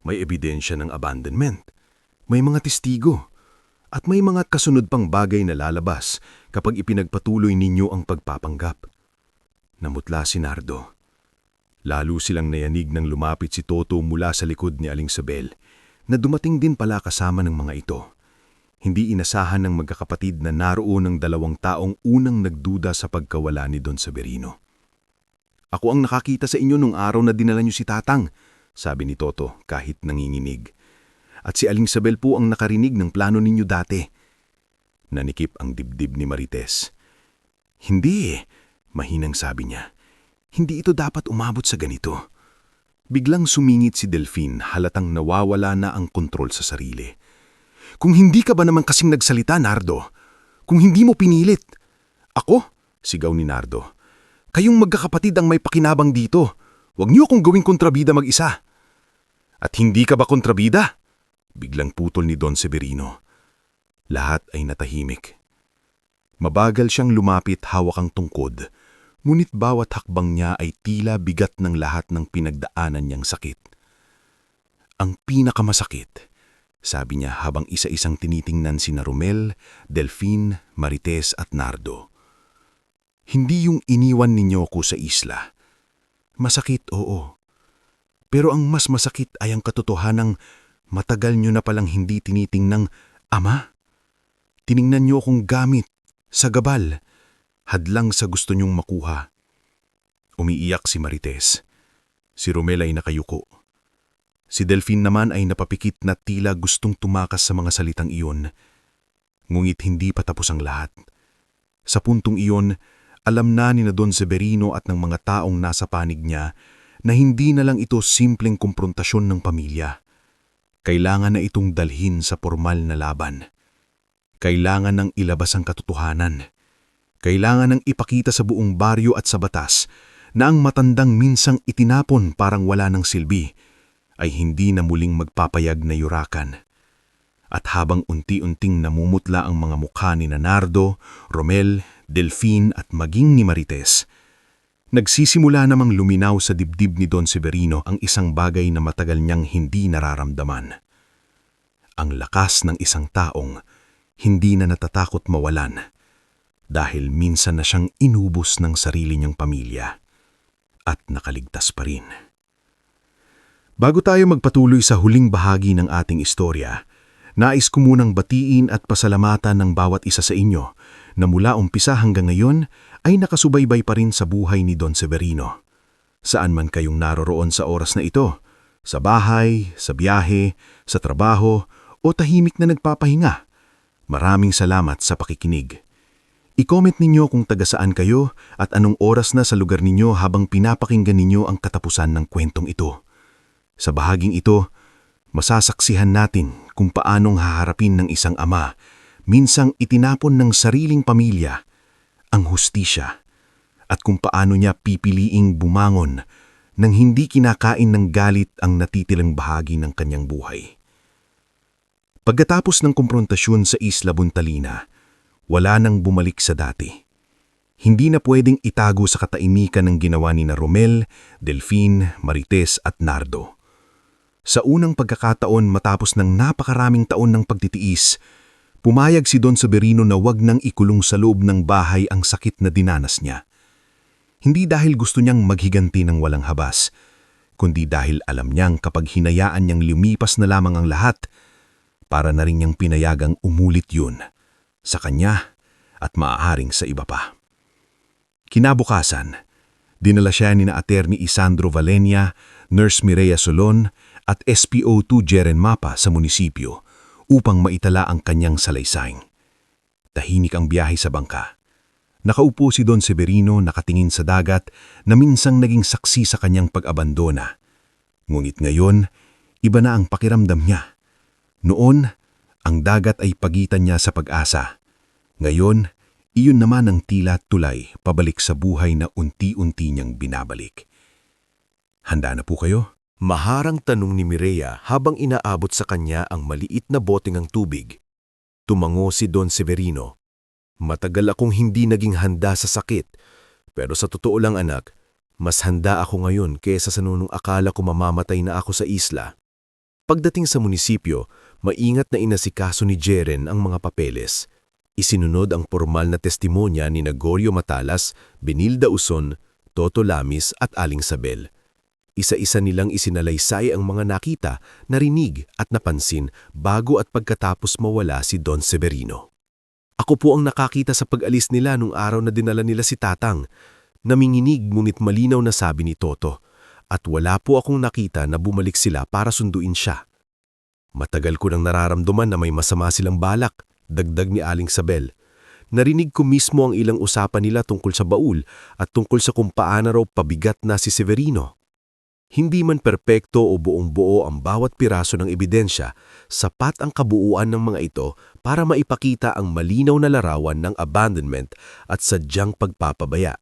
May ebidensya ng abandonment, may mga testigo, at may mga kasunod pang bagay na lalabas kapag ipinagpatuloy ninyo ang pagpapanggap. Namutla si Nardo. Lalo silang nayanig nang lumapit si Toto mula sa likod ni Aling Sabel, na dumating din pala kasama ng mga ito. Hindi inasahan ng magkakapatid na naroon ng 2 taong unang nagduda sa pagkawala ni Don Severino. Ako ang nakakita sa inyo nung araw na dinala niyo si Tatang, sabi ni Toto kahit nanginginig. At si Aling Sabel po ang nakarinig ng plano ninyo dati. Nanikip ang dibdib ni Marites. Hindi, mahinang sabi niya. Hindi ito dapat umabot sa ganito. Biglang sumingit si Delphine, halatang nawawala na ang kontrol sa sarili. Kung hindi ka ba naman kasing nagsalita, Nardo? Kung hindi mo pinilit? Ako? Sigaw ni Nardo. Kayong magkakapatid ang may pakinabang dito. Huwag niyo akong gawing kontrabida mag-isa. At hindi ka ba kontrabida? Biglang putol ni Don Severino. Lahat ay natahimik. Mabagal siyang lumapit hawak ang tungkod, ngunit bawat hakbang niya ay tila bigat ng lahat ng pinagdaanan niyang sakit. Ang pinakamasakit, sabi niya habang isa-isang tinitingnan sina Romel, Delphine, Marites at Nardo. Hindi yung iniwan ninyo ko sa isla. Masakit, oo. Pero ang mas masakit ay ang katotohanang matagal nyo na palang hindi tinitingnang ama. Tiningnan nyo akong gamit, sa gabal, hadlang sa gusto nyong makuha. Umiiyak si Marites. Si Romel ay nakayuko. Si Delphine naman ay napapikit na tila gustong tumakas sa mga salitang iyon. Ngunit hindi pa tapos ang lahat. Sa puntong iyon, alam na ni Don Severino at ng mga taong nasa panig niya na hindi na lang ito simpleng komprontasyon ng pamilya. Kailangan na itong dalhin sa formal na laban. Kailangan nang ilabas ang katotohanan. Kailangan nang ipakita sa buong baryo at sa batas na ang matandang minsang itinapon parang wala ng silbi ay hindi na muling magpapayag na yurakan. At habang unti-unting namumutla ang mga mukha ni Nardo, Romel, Delphine at maging ni Marites, nagsisimula namang luminaw sa dibdib ni Don Severino ang isang bagay na matagal niyang hindi nararamdaman. Ang lakas ng isang taong hindi na natatakot mawalan dahil minsan na siyang inubos ng sarili niyang pamilya at nakaligtas pa rin. Bago tayo magpatuloy sa huling bahagi ng ating istorya, nais ko munang batiin at pasalamatan ng bawat isa sa inyo na mula umpisa hanggang ngayon ay nakasubaybay pa rin sa buhay ni Don Severino. Saan man kayong naroroon sa oras na ito, sa bahay, sa biyahe, sa trabaho o tahimik na nagpapahinga, maraming salamat sa pakikinig. I-comment ninyo kung taga saan kayo at anong oras na sa lugar ninyo habang pinapakinggan ninyo ang katapusan ng kwentong ito. Sa bahaging ito, masasaksihan natin kung paanong haharapin ng isang ama, minsang itinapon ng sariling pamilya, ang hustisya, at kung paano niya pipiliing bumangon nang hindi kinakain ng galit ang natitilang bahagi ng kanyang buhay. Pagkatapos ng komprontasyon sa Isla Buntalina, wala nang bumalik sa dati. Hindi na pwedeng itago sa kataimikan ng ginawa ni Romel, Delphine, Marites at Nardo. Sa unang pagkakataon matapos ng napakaraming taon ng pagtitiis, Pumayag si Don Severino na wag nang ikulong sa loob ng bahay ang sakit na dinanas niya. Hindi dahil gusto niyang maghiganti ng walang habas, kundi dahil alam niyang kapag hinayaan niyang lumipas na lamang ang lahat, para na rin niyang pinayagang umulit yun sa kanya at maaaring sa iba pa. Kinabukasan, dinala siya ni na Attorney Isandro Valenia, Nurse Mireya Solon at SPO2 Jeren Mapa sa munisipyo upang maitala ang kanyang salaysay. Tahimik ang biyahe sa bangka. Nakaupo si Don Severino nakatingin sa dagat na minsang naging saksi sa kanyang pag-abandona. Ngunit ngayon, iba na ang pakiramdam niya. Noon, ang dagat ay pagitan niya sa pag-asa. Ngayon, iyon naman ang tila tulay pabalik sa buhay na unti-unti niyang binabalik. Handa na po kayo? Maharang tanong ni Mireya habang inaabot sa kanya ang maliit na boteng ng tubig. Tumango si Don Severino. Matagal akong hindi naging handa sa sakit, pero sa totoo lang anak, mas handa ako ngayon kaysa sa nung akala ko mamamatay na ako sa isla. Pagdating sa munisipyo, maingat na inasikaso ni Jeren ang mga papeles. Isinunod ang formal na testimonya ni Gregorio Matalas, Benilda Uson, Toto Lamis at Aling Sabel. Isa-isa nilang isinalaysay ang mga nakita, narinig at napansin bago at pagkatapos mawala si Don Severino. Ako po ang nakakita sa pag-alis nila nung araw na dinala nila si Tatang. Naminginig ngunit malinaw na sabi ni Toto. At wala po akong nakita na bumalik sila para sunduin siya. Matagal ko nang nararamdaman na may masama silang balak, dagdag ni Aling Sabel. Narinig ko mismo ang ilang usapan nila tungkol sa baul at tungkol sa kung paano raw pabigat na si Severino. Hindi man perpekto o buong-buo ang bawat piraso ng ebidensya, sapat ang kabuuan ng mga ito para maipakita ang malinaw na larawan ng abandonment at sadyang pagpapabaya.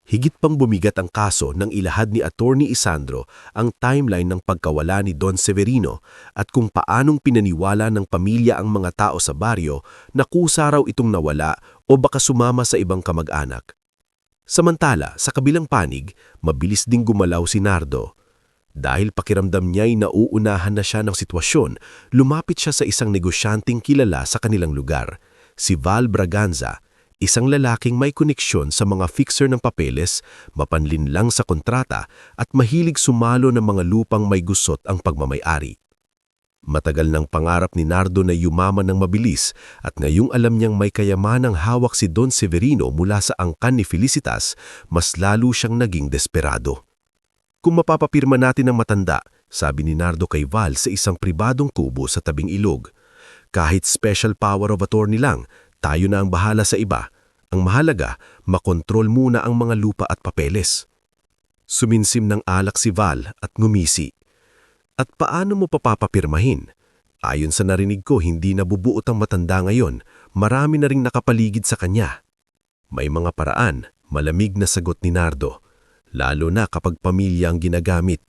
Higit pang bumigat ang kaso nang ilahad ni Attorney Isandro ang timeline ng pagkawala ni Don Severino at kung paanong pinaniwala ng pamilya ang mga tao sa baryo na kusa raw itong nawala o baka sumama sa ibang kamag-anak. Samantala, sa kabilang panig, mabilis ding gumalaw si Nardo. Dahil pakiramdam niya'y nauunahan na siya ng sitwasyon, lumapit siya sa isang negosyanteng kilala sa kanilang lugar, si Val Braganza, isang lalaking may koneksyon sa mga fixer ng papeles, mapanlinlang sa kontrata at mahilig sumalo ng mga lupang may gusot ang pagmamay-ari. Matagal ng pangarap ni Nardo na yumaman ng mabilis at ngayong alam niyang may kayamanang hawak si Don Severino mula sa angkan ni Felicitas, mas lalo siyang naging desperado. Kung mapapapirma natin ang matanda, sabi ni Nardo kay Val sa isang pribadong kubo sa tabing ilog. Kahit special power of attorney lang, tayo na ang bahala sa iba. Ang mahalaga, makontrol muna ang mga lupa at papeles. Suminsim ng alak si Val at ngumisi. At paano mo papapapirmahin? Ayon sa narinig ko, hindi nabubuot ang matanda ngayon. Marami na ring nakapaligid sa kanya. May mga paraan, malamig na sagot ni Nardo. Lalo na kapag pamilya ang ginagamit.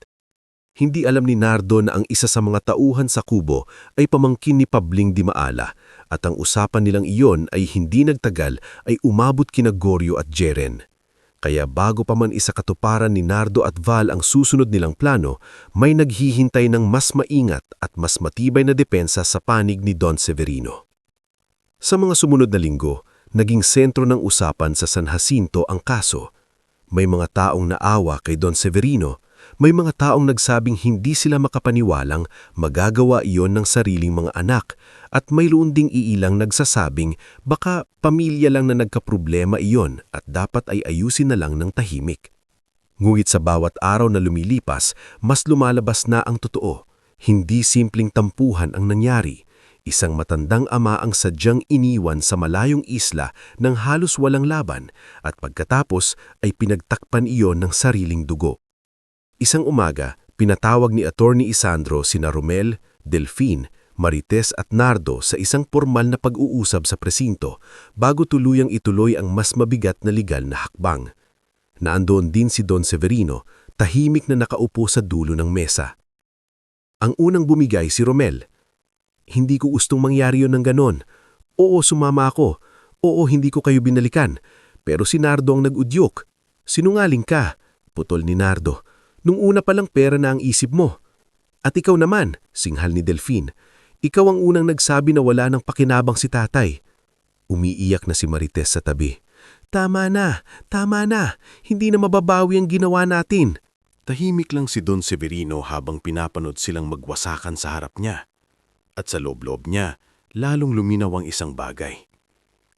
Hindi alam ni Nardo na ang isa sa mga tauhan sa kubo ay pamangkin ni Pabling Di Maala at ang usapan nilang iyon ay hindi nagtagal ay umabot kina Gregorio at Jeren. Kaya bago pa man isa katuparan ni Nardo at Val ang susunod nilang plano, may naghihintay ng mas maingat at mas matibay na depensa sa panig ni Don Severino. Sa mga sumunod na linggo, naging sentro ng usapan sa San Jacinto ang kaso. May mga taong naawa kay Don Severino, may mga taong nagsabing hindi sila makapaniwalang magagawa iyon ng sariling mga anak at mayroon ding iilang nagsasabing baka pamilya lang na nagkaproblema iyon at dapat ay ayusin na lang ng tahimik. Ngunit sa bawat araw na lumilipas, mas lumalabas na ang totoo. Hindi simpleng tampuhan ang nangyari. Isang matandang ama ang sadyang iniwan sa malayong isla ng halos walang laban at pagkatapos ay pinagtakpan iyon ng sariling dugo. Isang umaga, pinatawag ni Attorney Isandro sina Romel, Delfin, Marites at Nardo sa isang formal na pag-uusap sa presinto bago tuluyang ituloy ang mas mabigat na legal na hakbang. Naandoon din si Don Severino, tahimik na nakaupo sa dulo ng mesa. Ang unang bumigay si Romel. Hindi ko gustong mangyari yun ng ganon. Oo, sumama ako. Oo, hindi ko kayo binalikan. Pero si Nardo ang nag-udyok. Sinungaling ka, putol ni Nardo. Nung una palang pera na ang isip mo. At ikaw naman, singhal ni Delfin. Ikaw ang unang nagsabi na wala ng pakinabang si tatay. Umiiyak na si Marites sa tabi. Tama na, tama na. Hindi na mababawi ang ginawa natin. Tahimik lang si Don Severino habang pinapanood silang magwasakan sa harap niya. At sa loob-loob niya, lalong luminaw ang isang bagay.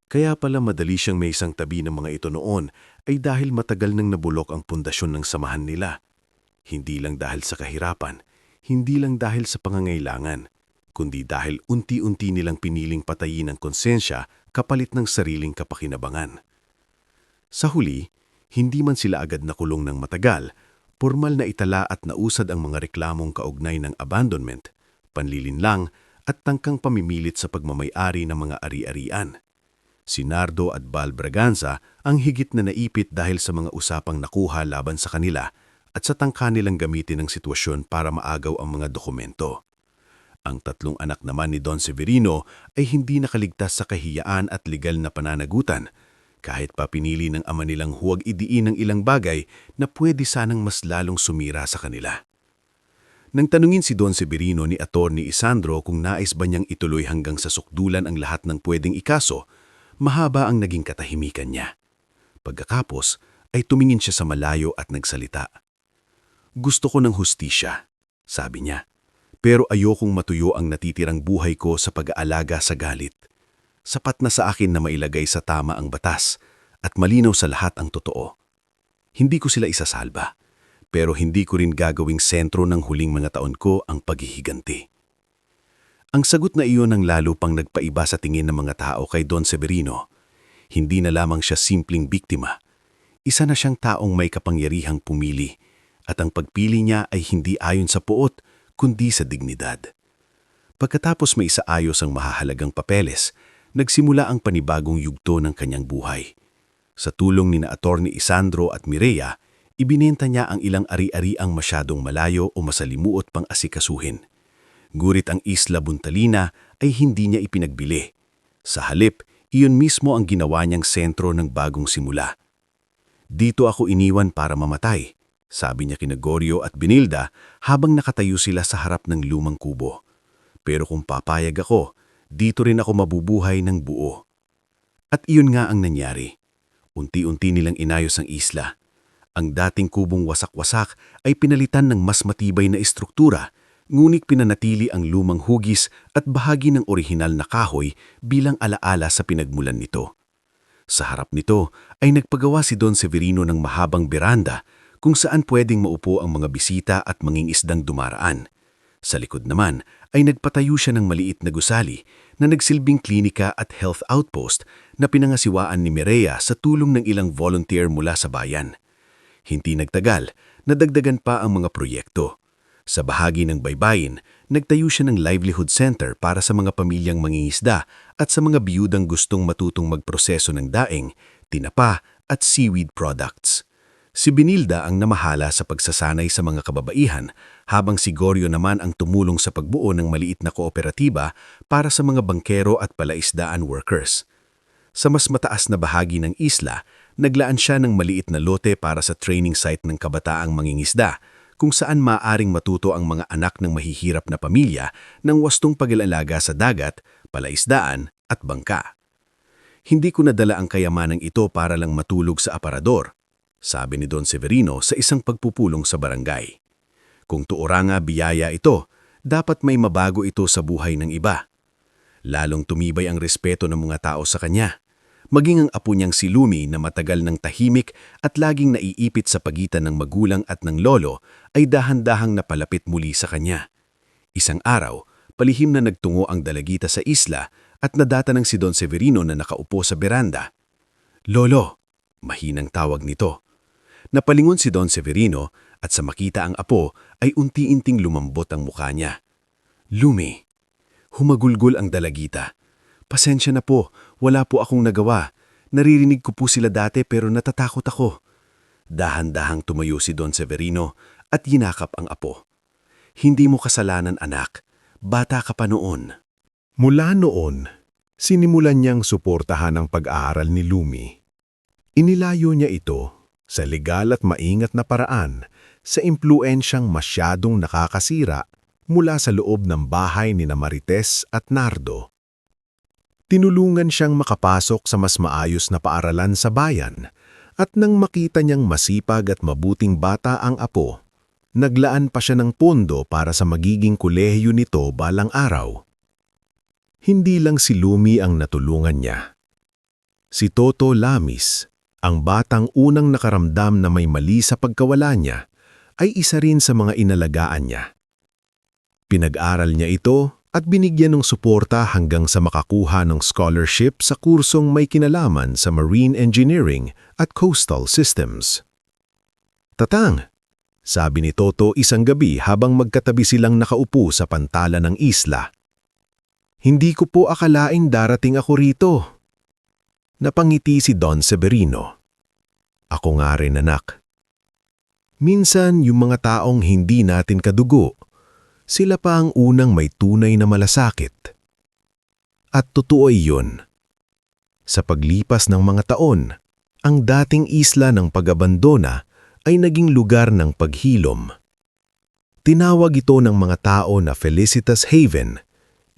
Kaya pala madali siyang may isang tabi ng mga ito noon ay dahil matagal nang nabulok ang pundasyon ng samahan nila. Hindi lang dahil sa kahirapan, hindi lang dahil sa pangangailangan, kundi dahil unti-unti nilang piniling patayin ang konsensya kapalit ng sariling kapakinabangan. Sa huli, hindi man sila agad nakulong ng matagal, formal na itala at nausad ang mga reklamong kaugnay ng abandonment, panlilinlang at tangkang pamimilit sa pagmamay-ari ng mga ari-arian. Si Nardo at Bal Braganza ang higit na naipit dahil sa mga usapang nakuha laban sa kanila at sa tangka nilang gamitin ang sitwasyon para maagaw ang mga dokumento. Ang tatlong anak naman ni Don Severino ay hindi nakaligtas sa kahiyaan at legal na pananagutan, kahit pa pinili ng ama nilang huwag idiin ng ilang bagay na pwede sanang mas lalong sumira sa kanila. Nang tanungin si Don Severino ni Attorney Isandro kung nais ba niyang ituloy hanggang sa sukdulan ang lahat ng pwedeng ikaso, mahaba ang naging katahimikan niya. Pagkatapos ay tumingin siya sa malayo at nagsalita. Gusto ko ng hustisya, sabi niya, pero ayokong matuyo ang natitirang buhay ko sa pag-aalaga sa galit. Sapat na sa akin na mailagay sa tama ang batas at malinaw sa lahat ang totoo. Hindi ko sila isasalba, pero hindi ko rin gagawing sentro ng huling mga taon ko ang paghihiganti. Ang sagot na iyon ang lalo pang nagpaiba sa tingin ng mga tao kay Don Severino. Hindi na lamang siya simpleng biktima. Isa na siyang taong may kapangyarihang pumili at ang pagpili niya ay hindi ayon sa puot kundi sa dignidad. Pagkatapos may isaayos ang mahahalagang papeles, nagsimula ang panibagong yugto ng kanyang buhay. Sa tulong ni na Attorney Isandro at Mireya, ibinenta niya ang ilang ari-ariang masyadong malayo o masalimuot pang asikasuhin. Gurit ang Isla Buntalina ay hindi niya ipinagbili. Sa halip, iyon mismo ang ginawa niyang sentro ng bagong simula. Dito ako iniwan para mamatay, sabi niya kina Gorio at Benilda habang nakatayo sila sa harap ng lumang kubo. Pero kung papayag ako, dito rin ako mabubuhay ng buo. At iyon nga ang nangyari. Unti-unti nilang inayos ang isla. Ang dating kubong wasak-wasak ay pinalitan ng mas matibay na estruktura, ngunit pinanatili ang lumang hugis at bahagi ng orihinal na kahoy bilang alaala sa pinagmulan nito. Sa harap nito ay nagpagawa si Don Severino ng mahabang beranda kung saan pwedeng maupo ang mga bisita at mangingisdang dumaraan. Sa likod naman ay nagpatayo siya ng maliit na gusali na nagsilbing klinika at health outpost na pinangasiwaan ni Mireya sa tulong ng ilang volunteer mula sa bayan. Hindi nagtagal, nadagdagan pa ang mga proyekto. Sa bahagi ng baybayin, nagtayo siya ng livelihood center para sa mga pamilyang mangingisda at sa mga biyudang gustong matutong magproseso ng daing, tinapa at seaweed products. Si Benilda ang namahala sa pagsasanay sa mga kababaihan, habang si Gorio naman ang tumulong sa pagbuo ng maliit na kooperatiba para sa mga bangkero at palaisdaan workers. Sa mas mataas na bahagi ng isla, naglaan siya ng maliit na lote para sa training site ng kabataang mangingisda, kung saan maaaring matuto ang mga anak ng mahihirap na pamilya ng wastong pag-alalaga sa dagat, palaisdaan at bangka. Hindi ko nadala ang kayamanang ito para lang matulog sa aparador, sabi ni Don Severino sa isang pagpupulong sa barangay. Kung tuoranga biyaya ito, dapat may mabago ito sa buhay ng iba. Lalong tumibay ang respeto ng mga tao sa kanya. Maging ang apo niyang si Lumi na matagal ng tahimik at laging naiipit sa pagitan ng magulang at ng lolo ay dahan-dahang napalapit muli sa kanya. Isang araw, palihim na nagtungo ang dalagita sa isla at nadatanang si Don Severino na nakaupo sa beranda. "Lolo," mahinang tawag nito. Napalingon si Don Severino at sa makita ang apo ay unti-unting lumambot ang mukha niya. "Lumi," humagulgol ang dalagita. "Pasensya na po, wala po akong nagawa. Naririnig ko po sila dati pero natatakot ako." Dahan-dahang tumayo si Don Severino at yinakap ang apo. "Hindi mo kasalanan, anak. Bata ka pa noon." Mula noon, sinimulan niyang suportahan ang pag-aaral ni Lumi. Inilayo niya ito sa legal at maingat na paraan sa impluensyang masyadong nakakasira mula sa loob ng bahay ni Marites at Nardo. Tinulungan siyang makapasok sa mas maayos na paaralan sa bayan at nang makita niyang masipag at mabuting bata ang apo, naglaan pa siya ng pondo para sa magiging kolehiyo nito balang araw. Hindi lang si Lumi ang natulungan niya. Si Toto Lamis, ang batang unang nakaramdam na may mali sa pagkawala niya, ay isa rin sa mga inalagaan niya. Pinag-aral niya ito at binigyan ng suporta hanggang sa makakuha ng scholarship sa kursong may kinalaman sa marine engineering at coastal systems. "Tatang," sabi ni Toto isang gabi habang magkatabi silang nakaupo sa pantala ng isla. "Hindi ko po akalaing darating ako rito." Napangiti si Don Severino. "Ako nga rin, anak. Minsan yung mga taong hindi natin kadugo, sila pa ang unang may tunay na malasakit." At totoo yun. Sa paglipas ng mga taon, ang dating isla ng pag-abandona ay naging lugar ng paghilom. Tinawag ito ng mga tao na Felicitas Haven.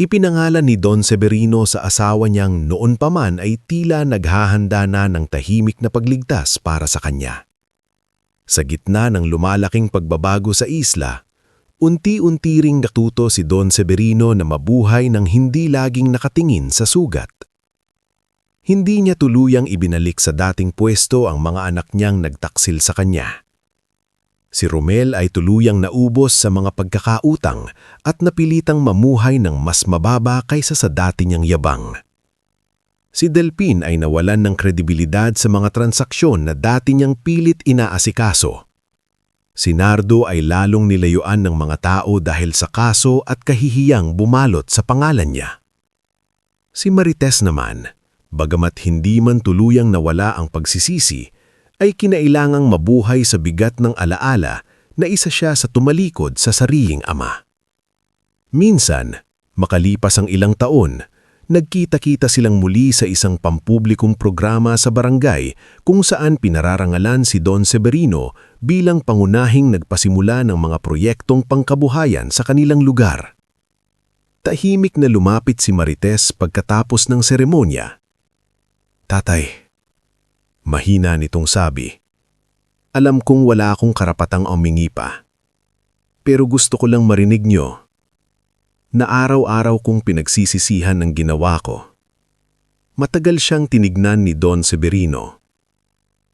Ipinangalan ni Don Severino sa asawa niyang noon pa man ay tila naghahanda na ng tahimik na pagligtas para sa kanya. Sa gitna ng lumalaking pagbabago sa isla, unti-unti ring natuto si Don Severino na mabuhay ng hindi laging nakatingin sa sugat. Hindi niya tuluyang ibinalik sa dating pwesto ang mga anak niyang nagtaksil sa kanya. Si Romel ay tuluyang naubos sa mga pagkakautang at napilitang mamuhay ng mas mababa kaysa sa dati niyang yabang. Si Delpin ay nawalan ng kredibilidad sa mga transaksyon na dati niyang pilit inaasikaso. Si Nardo ay lalong nilayuan ng mga tao dahil sa kaso at kahihiyang bumalot sa pangalan niya. Si Marites naman, bagamat hindi man tuluyang nawala ang pagsisisi, ay kinailangang mabuhay sa bigat ng alaala na isa siya sa tumalikod sa sariling ama. Minsan, makalipas ang ilang taon, nagkita-kita silang muli sa isang pampublikong programa sa barangay kung saan pinararangalan si Don Severino bilang pangunahing nagpasimula ng mga proyektong pangkabuhayan sa kanilang lugar. Tahimik na lumapit si Marites pagkatapos ng seremonya. "Tatay," mahina nitong sabi, "alam kong wala akong karapatang umingi pa. Pero gusto ko lang marinig niyo na araw-araw kong pinagsisisihan ng ginawa ko." Matagal siyang tinignan ni Don Severino.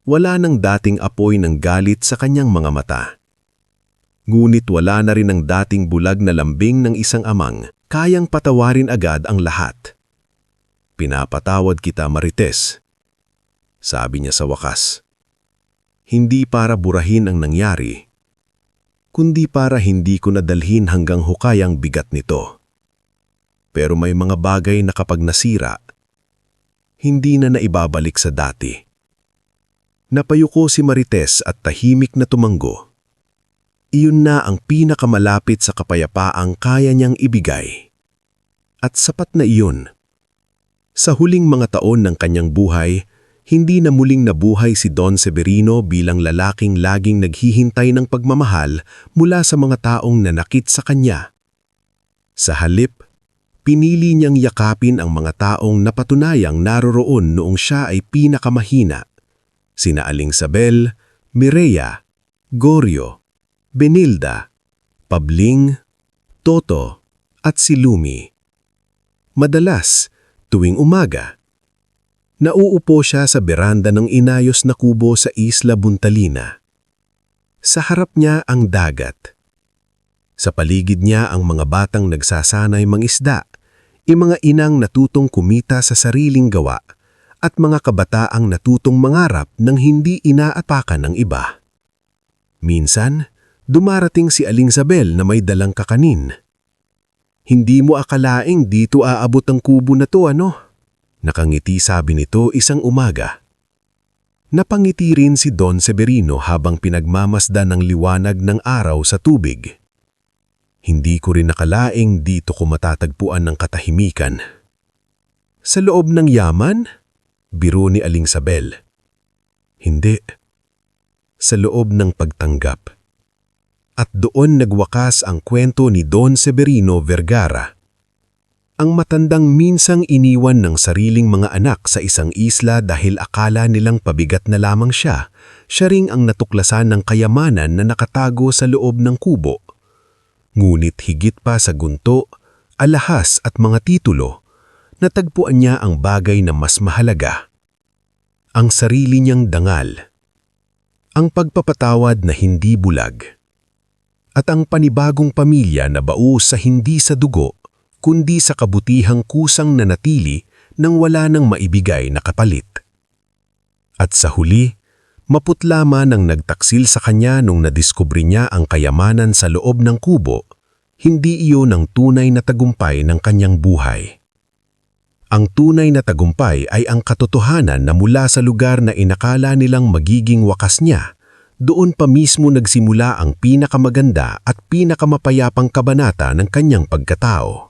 Wala nang dating apoy ng galit sa kanyang mga mata. Ngunit wala na rin ang dating bulag na lambing ng isang amang kayang patawarin agad ang lahat. "Pinapatawad kita, Marites," sabi niya sa wakas. "Hindi para burahin ang nangyari, kundi para hindi ko nadalhin hanggang hukayang bigat nito. Pero may mga bagay na kapag nasira, hindi na naibabalik sa dati." Napayuko si Marites at tahimik na tumanggo. Iyon na ang pinakamalapit sa kapayapaang kaya niyang ibigay. At sapat na iyon. Sa huling mga taon ng kanyang buhay, hindi na muling nabuhay si Don Severino bilang lalaking laging naghihintay ng pagmamahal mula sa mga taong nanakit sa kanya. Sa halip, pinili niyang yakapin ang mga taong napatunayang naroroon noong siya ay pinakamahina. Sina Aling Sabel, Mireya, Gorio, Benilda, Pabling, Toto, at si Lumi. Madalas, tuwing umaga, nauupo siya sa beranda ng inayos na kubo sa Isla Buntalina. Sa harap niya ang dagat. Sa paligid niya ang mga batang nagsasanay mangisda, mga inang natutong kumita sa sariling gawa, at mga kabataang natutong mangarap ng hindi inaapakan ng iba. Minsan, dumarating si Aling Sabel na may dalang kakanin. "Hindi mo akalaing dito aabot ang kubo na to, ano?" Nakangiti sabi nito isang umaga. Napangiti rin si Don Severino habang pinagmamasdan ng liwanag ng araw sa tubig. "Hindi ko rin nakalaing dito ko matatagpuan ng katahimikan." "Sa loob ng yaman?" biro ni Aling Sabel. "Hindi. Sa loob ng pagtanggap. At doon nagwakas ang kwento ni Don Severino Vergara. Ang matandang minsang iniwan ng sariling mga anak sa isang isla dahil akala nilang pabigat na lamang siya ring ang natuklasan ng kayamanan na nakatago sa loob ng kubo. Ngunit higit pa sa gunto, alahas at mga titulo, natagpuan niya ang bagay na mas mahalaga. Ang sarili niyang dangal. Ang pagpapatawad na hindi bulag. At ang panibagong pamilya na buo sa hindi sa dugo, kundi sa kabutihang kusang nanatili nang wala nang maibigay na kapalit. At sa huli, maputla man ang nagtaksil sa kanya nung nadiskubre niya ang kayamanan sa loob ng kubo, hindi iyon ang tunay na tagumpay ng kanyang buhay. Ang tunay na tagumpay ay ang katotohanan na mula sa lugar na inakala nilang magiging wakas niya, doon pa mismo nagsimula ang pinakamaganda at pinakamapayapang kabanata ng kanyang pagkatao.